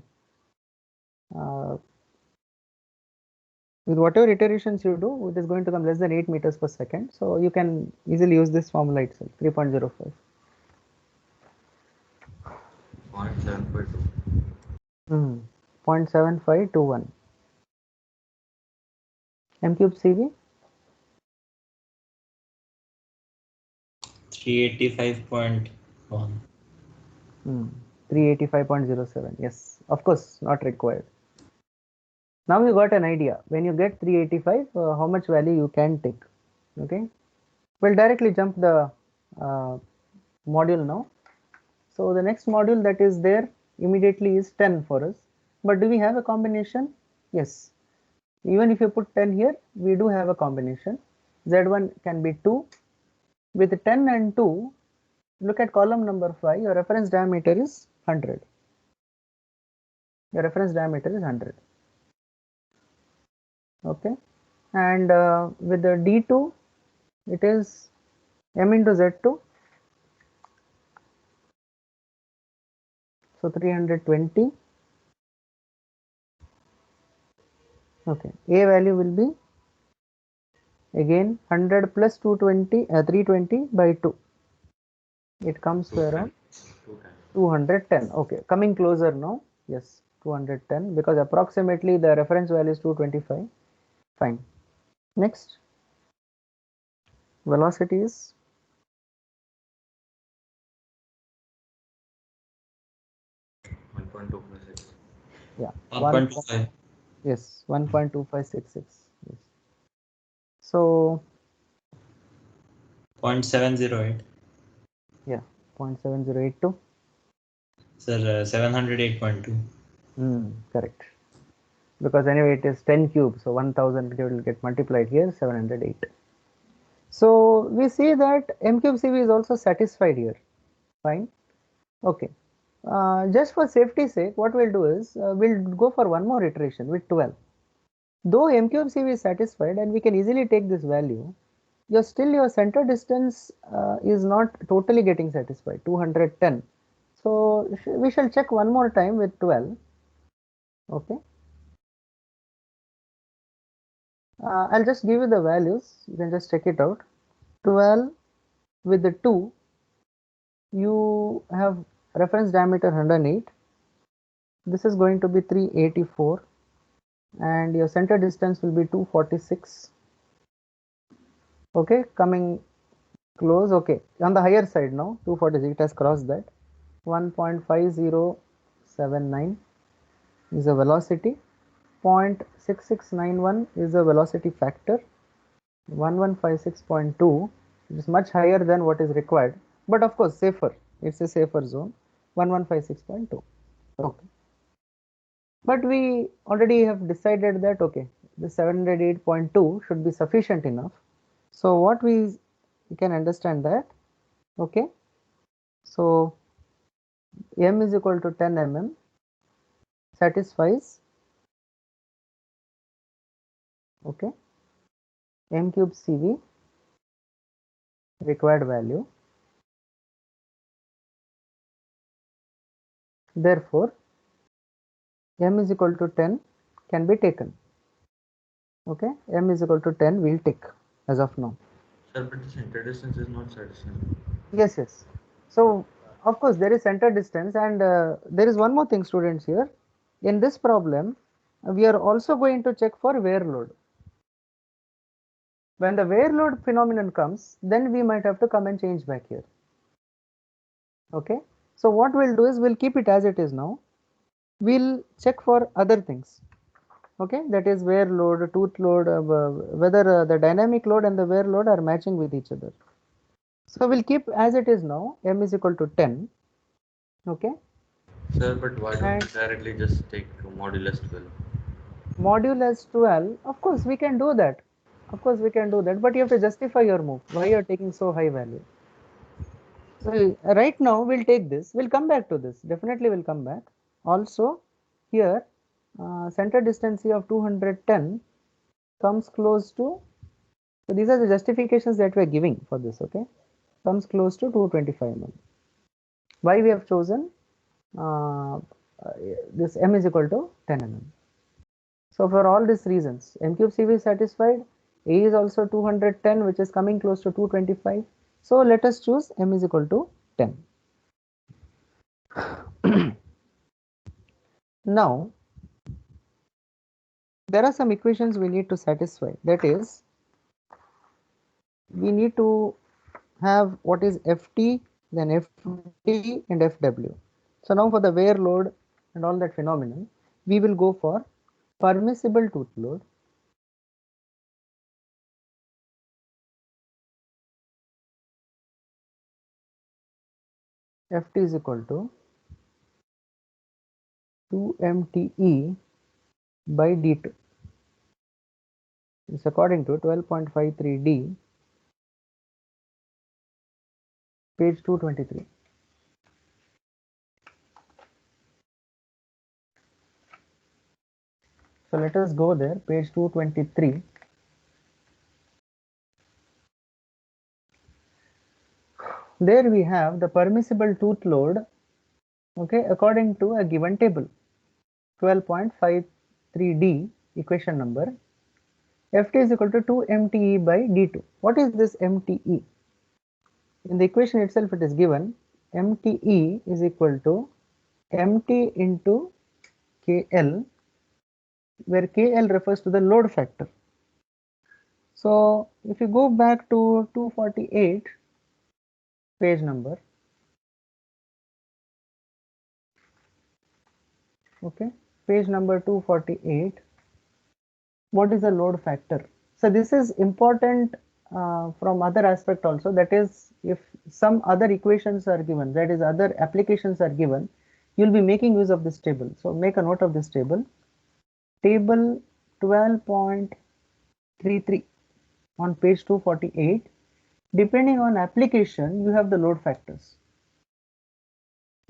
With whatever iterations you do, it is going to come less than 8 meters per second. So you can easily use this formula itself, 3.05. 0.752. 0.7521. M cube CV? 385.1. 385.07. Yes, of course, not required. Now you got an idea. When you get 385, how much value you can take. Okay. We'll directly jump the module now. So the next module that is there immediately is 10 for us. But do we have a combination? Yes. Even if you put 10 here, we do have a combination. Z1 can be 2. With 10 and 2, look at column number 5. Your reference diameter is 100. Your reference diameter is 100. Okay. And with the D2, it is M into Z2. So 320. Okay. A value will be again 100 plus 220, 320 by 2. It comes to around 210. Okay. Coming closer now. Yes. 210, because approximately the reference value is 225. Fine. Next. Velocity is 1.256. yeah 1.25. yes 1.2566. Yes. So 0.708. yeah 0.7082. Sir, 708.2. Correct. Because anyway it is 10 cube, so 1000 will get multiplied here, 708. So we see that M cube CV is also satisfied here. Fine. Okay. Just for safety sake, what we'll do is we'll go for one more iteration with 12. Though M cube CV is satisfied and we can easily take this value, your center distance is not totally getting satisfied, 210. So we shall check one more time with 12. Okay. I'll just give you the values. You can just check it out. 12 with the 2, you have reference diameter 108. This is going to be 384, and your center distance will be 246. Okay, coming close. Okay, on the higher side now, 246, it has crossed that. 1.5079 is the velocity. 0.6691 is the velocity factor. 1156.2, it is much higher than what is required, but of course safer. It's a safer zone. 1156.2. Okay. But we already have decided that okay, the 708.2 should be sufficient enough. So what we You can understand that. Okay, so m is equal to 10 mm satisfies, okay, m cube CV required value. Therefore, m is equal to 10 can be taken. Okay, m is equal to 10 we'll take as of now. Sir, but the center distance is not satisfying. Yes, yes. So of course there is center distance, and there is one more thing, students, here. In this problem, we are also going to check for wear load. When the wear load phenomenon comes, then we might have to come and change back here. Okay. So what we'll do is we'll keep it as it is now. We'll check for other things. Okay, that is wear load, tooth load, whether the dynamic load and the wear load are matching with each other. So we'll keep as it is now, m is equal to 10. Okay. Sir, but why don't And you directly just take modulus 12? modulus 12, of course we can do that. Of course we can do that, but you have to justify your move. Why you are taking so high value? So right now we'll take this. We'll come back to this. Definitely we'll come back. Also here, center distance of 210 comes close to. So these are the justifications that we are giving for this. Okay, comes close to 225 mm. Why we have chosen this m is equal to 10 mm. So for all these reasons, m cube CV is satisfied. A is also 210, which is coming close to 225. So let us choose m is equal to 10. Now, there are some equations we need to satisfy. That is, we need to have what is Ft, then Fd and Fw. So now for the wear load and all that phenomenon, we will go for permissible tooth load, Ft is equal to 2 mte by d2. It's according to 12.53d, page 223. So let us go there, page 223. There we have the permissible tooth load, okay, according to a given table, 12.53d, equation number. Ft is equal to 2 mte by d2. What is this mte? In the equation itself it is given mte is equal to mt into kl, where kl refers to the load factor. So if you go back to 248 page number, okay, page number 248, what is the load factor? So this is important from other aspect also, that is, if some other equations are given, that is other applications are given, you'll be making use of this table. So make a note of this table, table 12.33 on page 248. Depending on application, you have the load factors.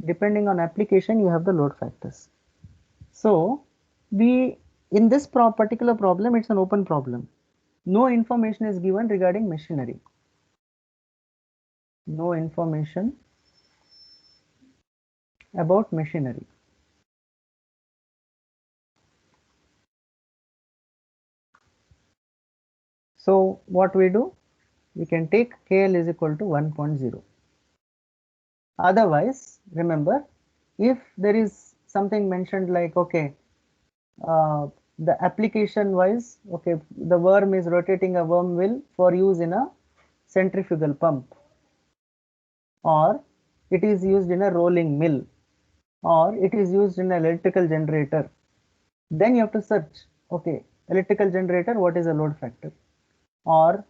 Depending on application, you have the load factors. So we, in this particular problem, it's an open problem. No information is given regarding machinery. No information about machinery. So what we do? We can take KL is equal to 1.0. Otherwise, remember, if there is something mentioned like, okay, the application wise, okay, the worm is rotating a worm wheel for use in a centrifugal pump, or it is used in a rolling mill, or it is used in an electrical generator, then you have to search, okay, electrical generator, what is the load factor, or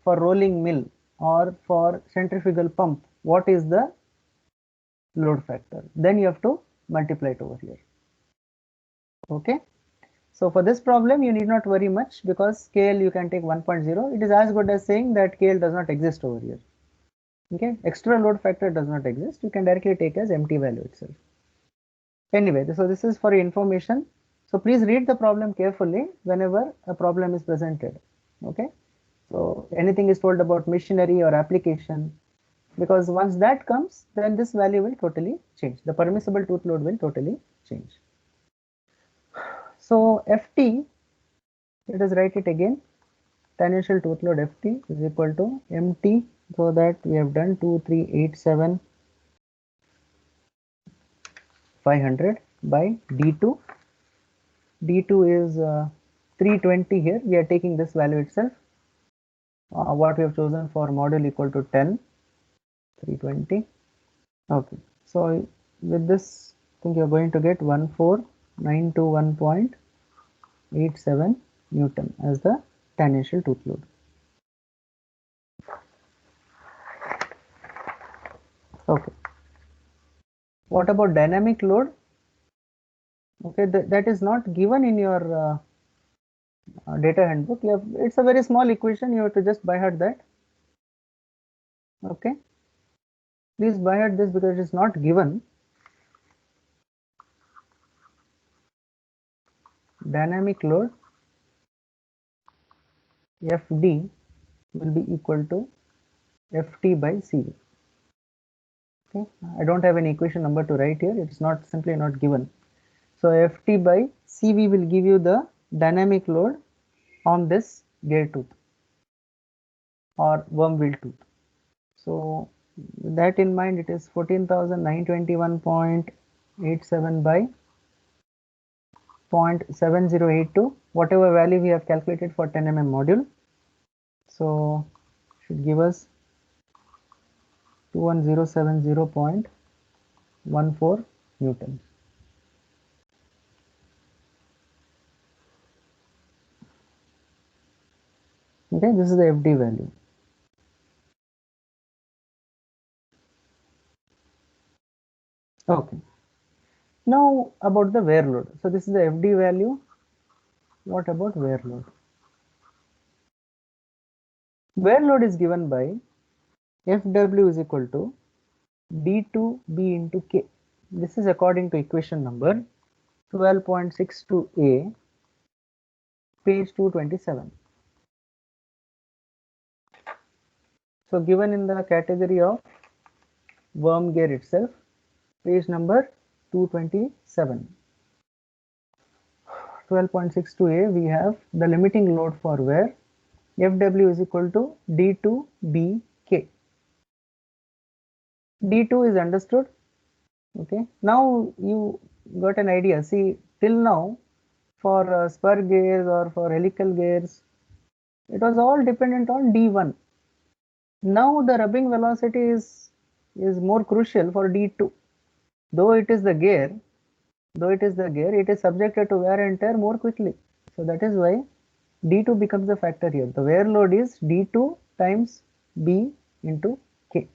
for rolling mill or for centrifugal pump, what is the load factor, then you have to multiply it over here. Okay, So for this problem, you need not worry much because KL you can take 1.0. It is as good as saying that KL does not exist over here. Okay, extra load factor does not exist. You can directly take as empty value itself. Anyway, so this is for information. So please read the problem carefully whenever a problem is presented. Okay, so anything is told about machinery or application, because once that comes, then this value will totally change. The permissible tooth load will totally change. So Ft, let us write it again. Tangential tooth load Ft is equal to Mt. So that we have done 2, 3, 8, 7, 500 by D2. D2 is 320 here. We are taking this value itself. What we have chosen for module equal to 10, 320. Okay. So with this, I think you are going to get 14921.87 Newton as the tangential tooth load. Okay. What about dynamic load? Okay, that is not given in your data handbook. It's a very small equation. You have to just by heart that. Okay. Please by heart this because it is not given. Dynamic load Fd will be equal to Ft by Cv. Okay, I don't have any equation number to write here. It's not simply not given. So Ft by Cv will give you the dynamic load on this gear tooth or worm wheel tooth. So with that in mind, it is 14,921.87 by 0.7082, whatever value we have calculated for 10 mm module. So should give us 21070.14 Newton. Okay, this is the Fd value. Okay. Now about the wear load. So this is the Fd value. What about wear load? Wear load is given by Fw is equal to D2B into K. This is according to equation number 12.62a, page 227. So given in the category of worm gear itself, page number 227. 12.62a, we have the limiting load for wear. Fw is equal to D2bk. D2 is understood. Okay, now you got an idea. See, till now for spur gears or for helical gears, it was all dependent on D1. Now the rubbing velocity is more crucial for D2. Though it is the gear, it is subjected to wear and tear more quickly. So that is why D2 becomes the factor here. The wear load is D2 times B into K.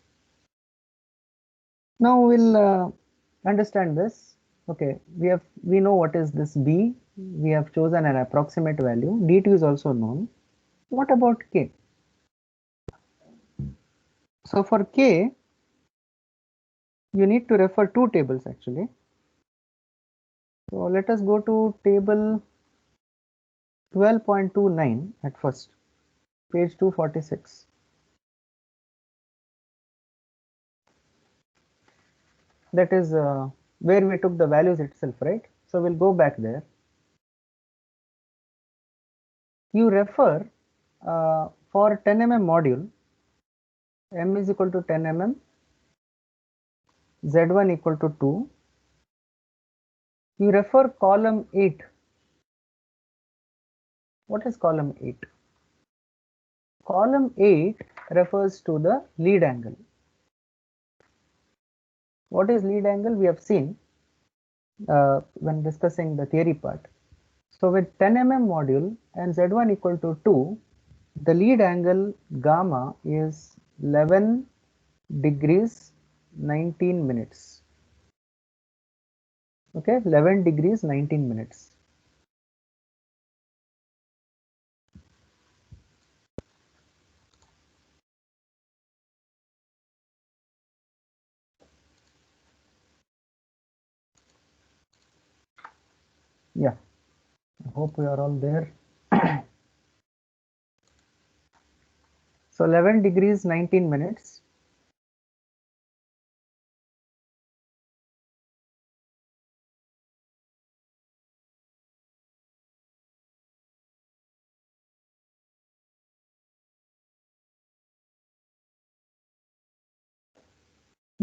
Now we'll understand this. Okay, we know what is this B. We have chosen an approximate value. D2 is also known. What about K? So for K, you need to refer two tables actually. So let us go to table 12.29 at first, page 246. That is where we took the values itself, right? So we'll go back there. You refer for 10 mm module, M is equal to 10 mm, Z1 equal to 2. You refer column 8. What is column 8? Column 8 refers to the lead angle. What is lead angle? We have seen when discussing the theory part. So with 10 mm module and Z1 equal to 2, the lead angle gamma is 11 degrees 19 minutes. Okay, 11 degrees 19 minutes. Yeah, I hope we are all there. So 11 degrees 19 minutes.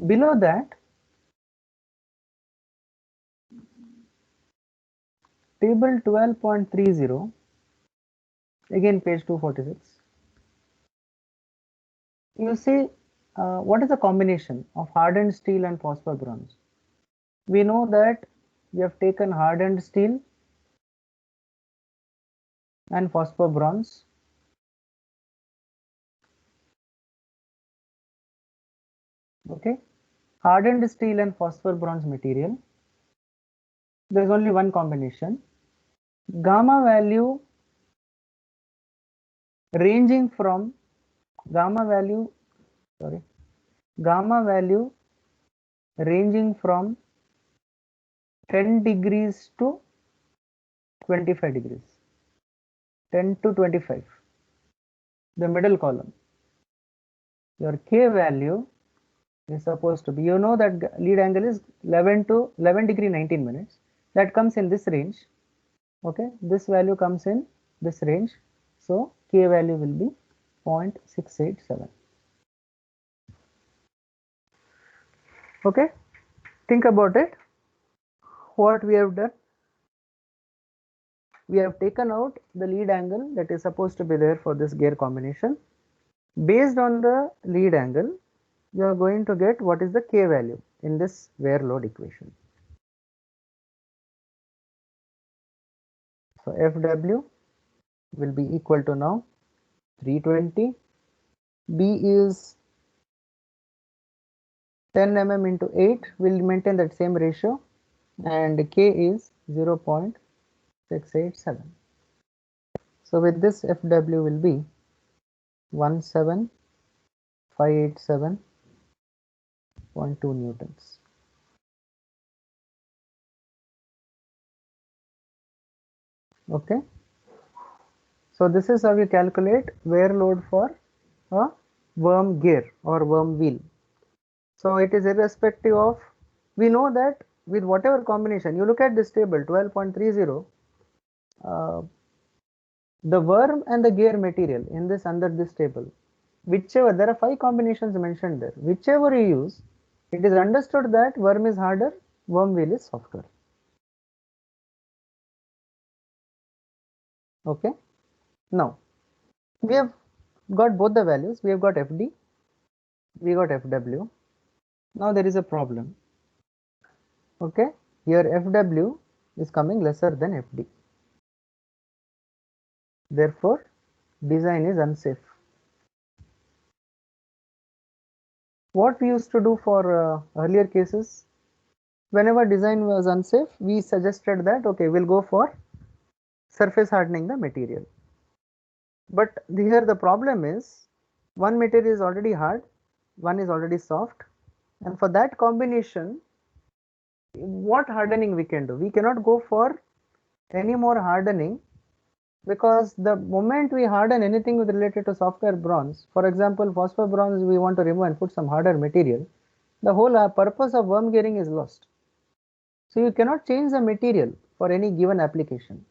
Below that, table 12.30, again page 246. You see, what is the combination of hardened steel and phosphor bronze? We know that we have taken hardened steel and phosphor bronze. Okay, hardened steel and phosphor bronze material. There is only one combination. Gamma value ranging from gamma value ranging from 10 degrees to 25 degrees, 10 to 25, the middle column. Your K value is supposed to be, you know that lead angle is 11 to 11 degree 19 minutes. That comes in this range. Okay, this value comes in this range. So K value will be 0.687. Okay, think about it. What we have done, we have taken out the lead angle that is supposed to be there for this gear combination. Based on the lead angle, you are going to get what is the K value in this wear load equation. So Fw will be equal to now 320. B is 10 mm into 8, will maintain that same ratio, and K is 0.687. So with this, Fw will be 17587.2 newtons. Okay, so this is how we calculate wear load for a worm gear or worm wheel. So it is irrespective of, we know that with whatever combination, you look at this table 12.30, the worm and the gear material in this under this table, whichever, there are 5 combinations mentioned there, whichever you use, it is understood that worm is harder, worm wheel is softer. Okay, now we have got both the values, we have got FD, we got FW. Now there is a problem. Okay, here Fw is coming lesser than Fd, therefore design is unsafe. What we used to do for earlier cases, whenever design was unsafe, we suggested that okay, we'll go for surface hardening the material. But here the problem is, one material is already hard, one is already soft, and for that combination, what hardening we can do? We cannot go for any more hardening, because the moment we harden anything with related to software bronze, for example phosphor bronze, we want to remove and put some harder material, the whole purpose of worm gearing is lost. So you cannot change the material for any given application.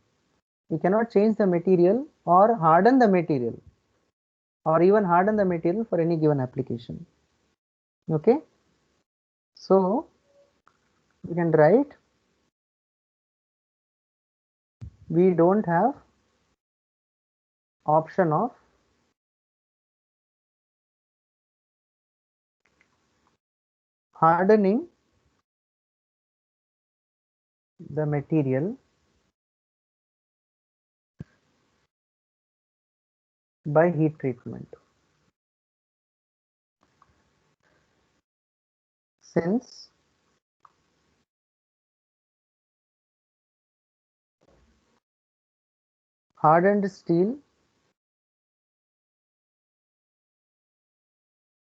You cannot change the material or harden the material or even harden the material for any given application. Okay, so you can write, we don't have option of hardening the material by heat treatment, since hardened steel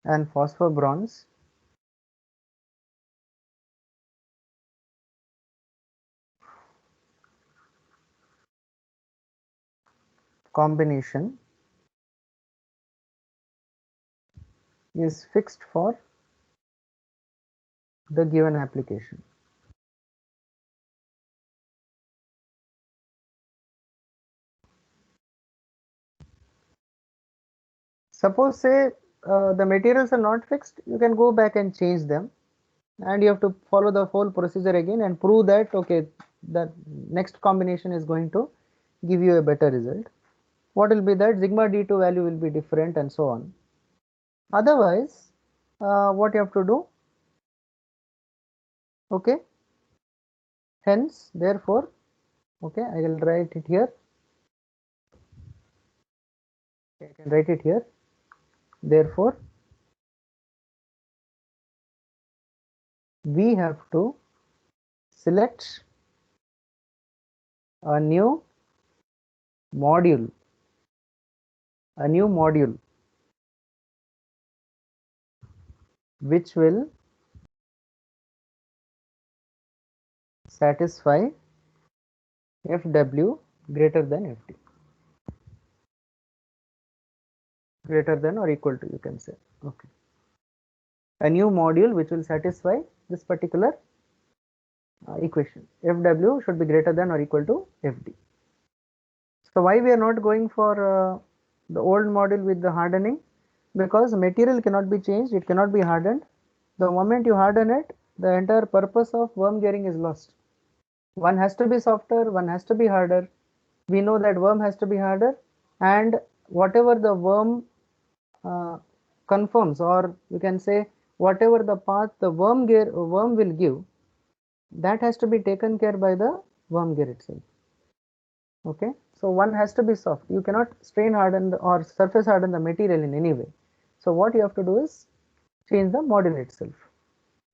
and phosphor bronze combination is fixed for the given application. Suppose say the materials are not fixed, you can go back and change them, and you have to follow the whole procedure again and prove that okay, the next combination is going to give you a better result. What will be that? Sigma d2 value will be different and so on. Otherwise, what you have to do? Okay, hence therefore, okay, I will write it here. I can write it here. Therefore, we have to select a new module, which will satisfy Fw greater than Ft, greater than or equal to, you can say. Okay, a new module which will satisfy this particular equation. Fw should be greater than or equal to Fd. So why we are not going for the old module with the hardening? Because material cannot be changed, it cannot be hardened. The moment you harden it, the entire purpose of worm gearing is lost. One has to be softer, one has to be harder. We know that worm has to be harder, and whatever the worm conforms, or you can say whatever the path the worm will give, that has to be taken care by the worm gear itself. Okay, so one has to be soft. You cannot strain harden or surface harden the material in any way. So what you have to do is change the module itself.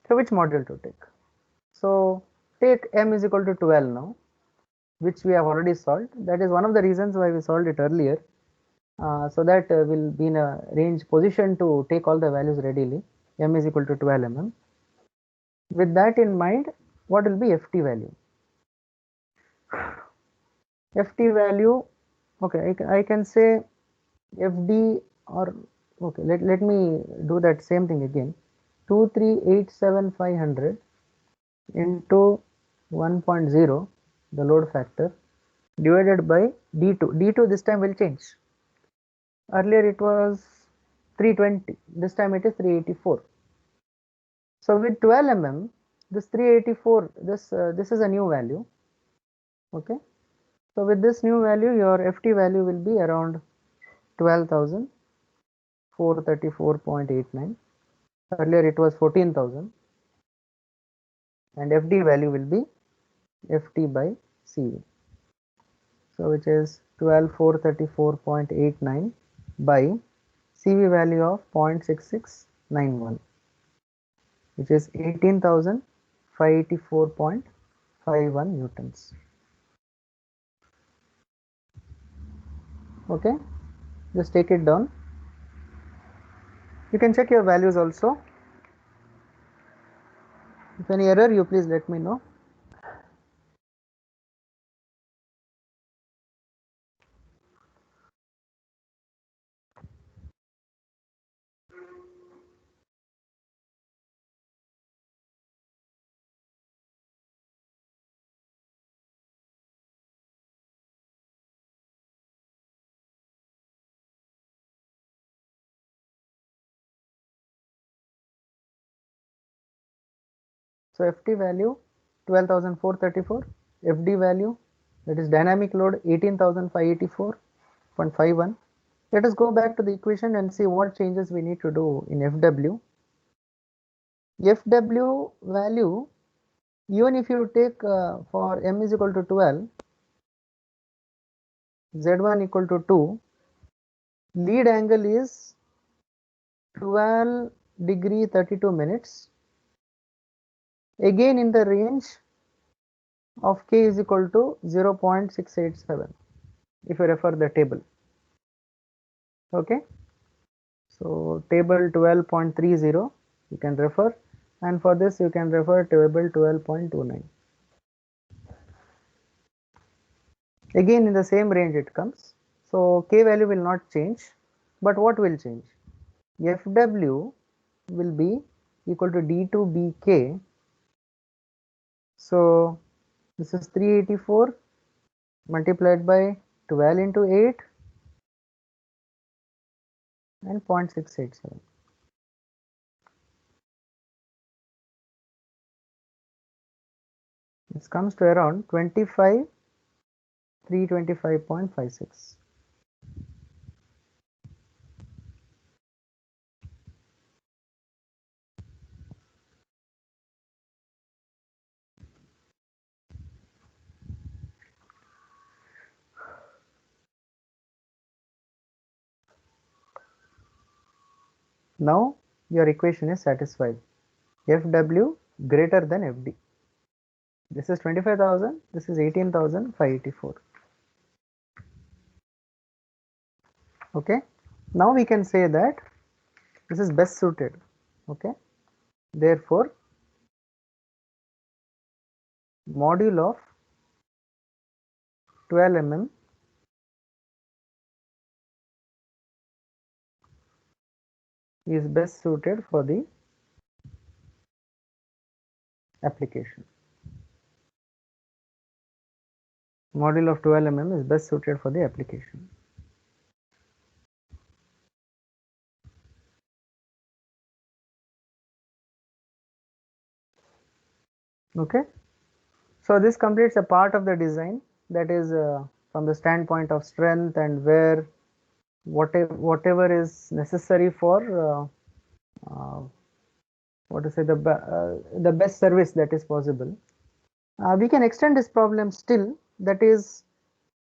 So which module to take? So take m is equal to 12 now, which we have already solved. That is one of the reasons why we solved it earlier, so that we'll be in a range position to take all the values readily. M is equal to 12 mm. With that in mind, what will be Ft value? Ft value, okay, I can say Fd, or okay, let me do that same thing again. 2387500 into 1.0, the load factor, divided by d2. d2 this time will change. Earlier it was 320, this time it is 384. So with 12 mm, this 384, this is a new value. Okay, so with this new value, your Ft value will be around 12,434.89. Earlier it was 14,000, and Fd value will be Ft by Cv. So which is 12,434.89 by Cv value of 0.6691, which is 18,584.51 newtons. Okay, just take it down. You can check your values also. If any error, you please let me know. So Ft value 12,434, Fd value, that is dynamic load, 18,584.51. Let us go back to the equation and see what changes we need to do in Fw. Fw value, even if you take for m is equal to 12, z1 equal to 2, lead angle is 12 degree 32 minutes, again in the range of k is equal to 0.687 if you refer the table. Okay, so table 12.30 you can refer, and for this you can refer table 12.29. again in the same range it comes. So K value will not change, but what will change? Fw will be equal to D2BK. So this is 384 multiplied by 12 into 8 and 0.687. This comes to around 325.56. Now your equation is satisfied. Fw greater than Fd. This is 25,000, this is 18,584. Okay, now we can say that this is best suited. Okay, therefore module of 12 mm is best suited for the application. Module of 12 mm is best suited for the application. Okay, so this completes a part of the design, that is from the standpoint of strength and where whatever is necessary for what to say, the best service that is possible. We can extend this problem still, that is,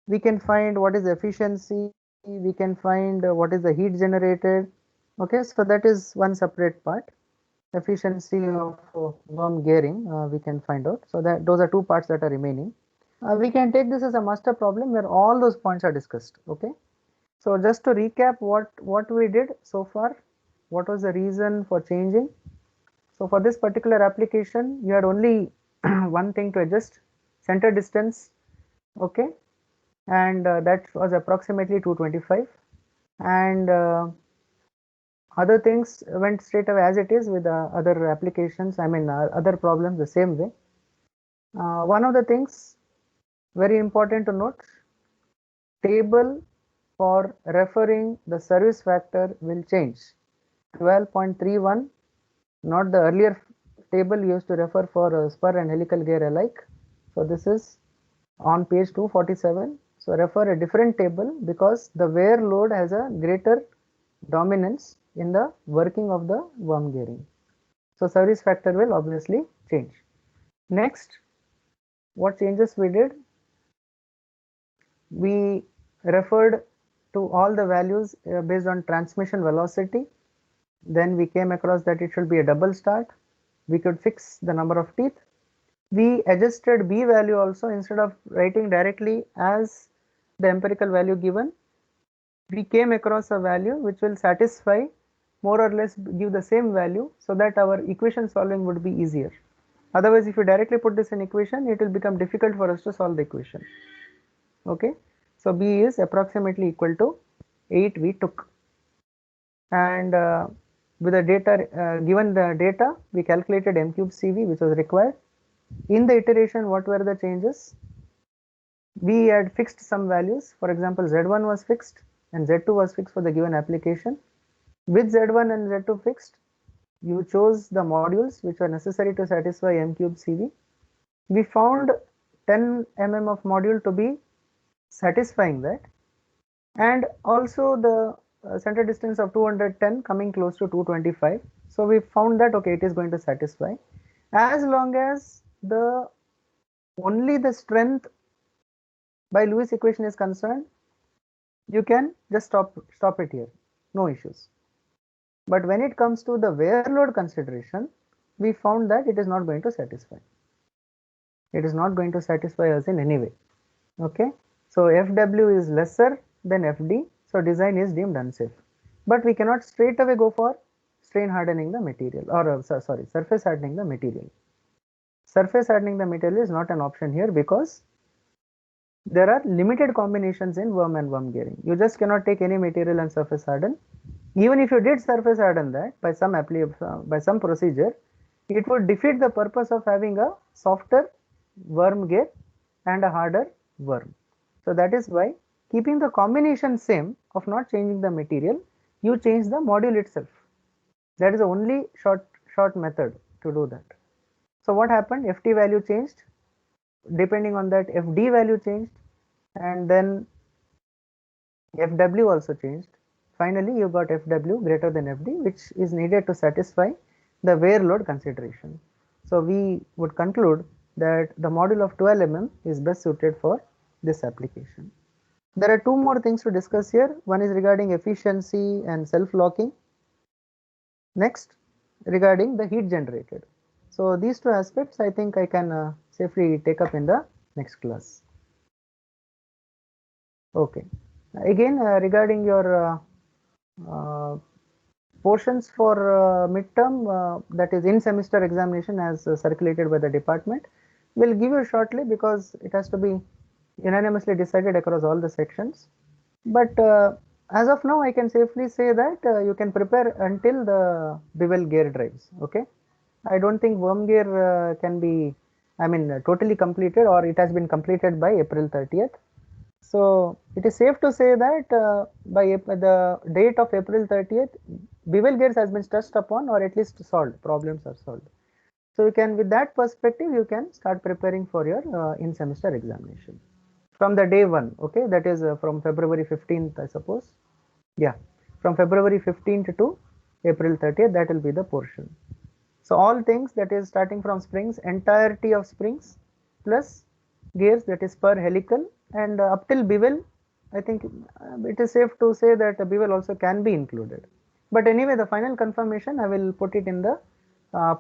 we can find what is the efficiency, we can find what is the heat generated. Okay, so that is one separate part. Efficiency of worm gearing we can find out. So that those are two parts that are remaining. We can take this as a master problem where all those points are discussed. Okay, so just to recap what we did so far, what was the reason for changing. So for this particular application, you had only one thing to adjust, center distance. Okay, and that was approximately 225, and other things went straight away as it is with other applications, I mean other problems the same way. One of the things very important to note, table for referring the service factor will change. 12.31, not the earlier table used to refer for spur and helical gear alike. So this is on page 247. So refer a different table because the wear load has a greater dominance in the working of the worm gearing. So service factor will obviously change. Next, what changes we did? We referred to all the values based on transmission velocity. Then we came across that it should be a double start. We could fix the number of teeth. We adjusted B value also, instead of writing directly as the empirical value given, we came across a value which will satisfy, more or less give the same value, so that our equation solving would be easier. Otherwise, if you directly put this in equation, it will become difficult for us to solve the equation. Okay, so B is approximately equal to 8 we took, and with the data given the data, we calculated m cube CV which was required. In the iteration, what were the changes? We had fixed some values. For example, Z1 was fixed and Z2 was fixed for the given application. With Z1 and Z2 fixed, you chose the modules which were necessary to satisfy m cube CV. We found 10 mm of module to be satisfying that, and also the center distance of 210 coming close to 225. So we found that okay, it is going to satisfy as long as the only the strength by Lewis equation is concerned. You can just stop it here, no issues. But when it comes to the wear load consideration, we found that it is not going to satisfy. It is not going to satisfy us in any way. Okay, so Fw is lesser than Fd, so design is deemed unsafe. But we cannot straight away go for strain hardening the material, or sorry, surface hardening the material. Surface hardening the material is not an option here because there are limited combinations in worm and worm gearing. You just cannot take any material and surface harden. Even if you did surface harden that by some procedure, it would defeat the purpose of having a softer worm gear and a harder worm. So that is why, keeping the combination same of not changing the material, you change the module itself. That is the only short method to do that. So what happened? Ft value changed. Depending on that, Fd value changed, and then Fw also changed. Finally, you got Fw greater than Fd, which is needed to satisfy the wear load consideration. So we would conclude that the module of 12 mm is best suited for this application. There are two more things to discuss here. One is regarding efficiency and self-locking. Next, regarding the heat generated. So these two aspects I think I can safely take up in the next class. Okay. Again, regarding your portions for midterm, that is in semester examination as circulated by the department, will give you shortly, because it has to be unanimously decided across all the sections. But as of now, I can safely say that you can prepare until the bevel gear drives. Okay, I don't think worm gear can be, totally completed, or it has been completed by April 30th. So it is safe to say that by the date of April 30th, bevel gears has been touched upon, or at least solved. Problems are solved. So you can, with that perspective, you can start preparing for your in-semester examination from the day one. Okay, that is from February 15th, I suppose. Yeah, from February 15th to April 30th, that will be the portion. So all things, that is starting from springs, entirety of springs plus gears, that is per helical, and up till bevel, I think it is safe to say that a bevel also can be included. But anyway, the final confirmation I will put it in the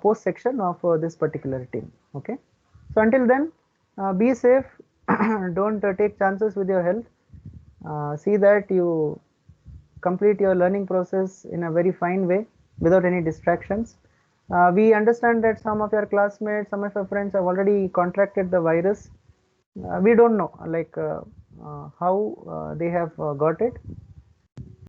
post section of this particular team. Okay. So until then, be safe. Don't take chances with your health. See that you complete your learning process in a very fine way without any distractions. We understand that some of your classmates, some of your friends have already contracted the virus. We don't know how they have got it.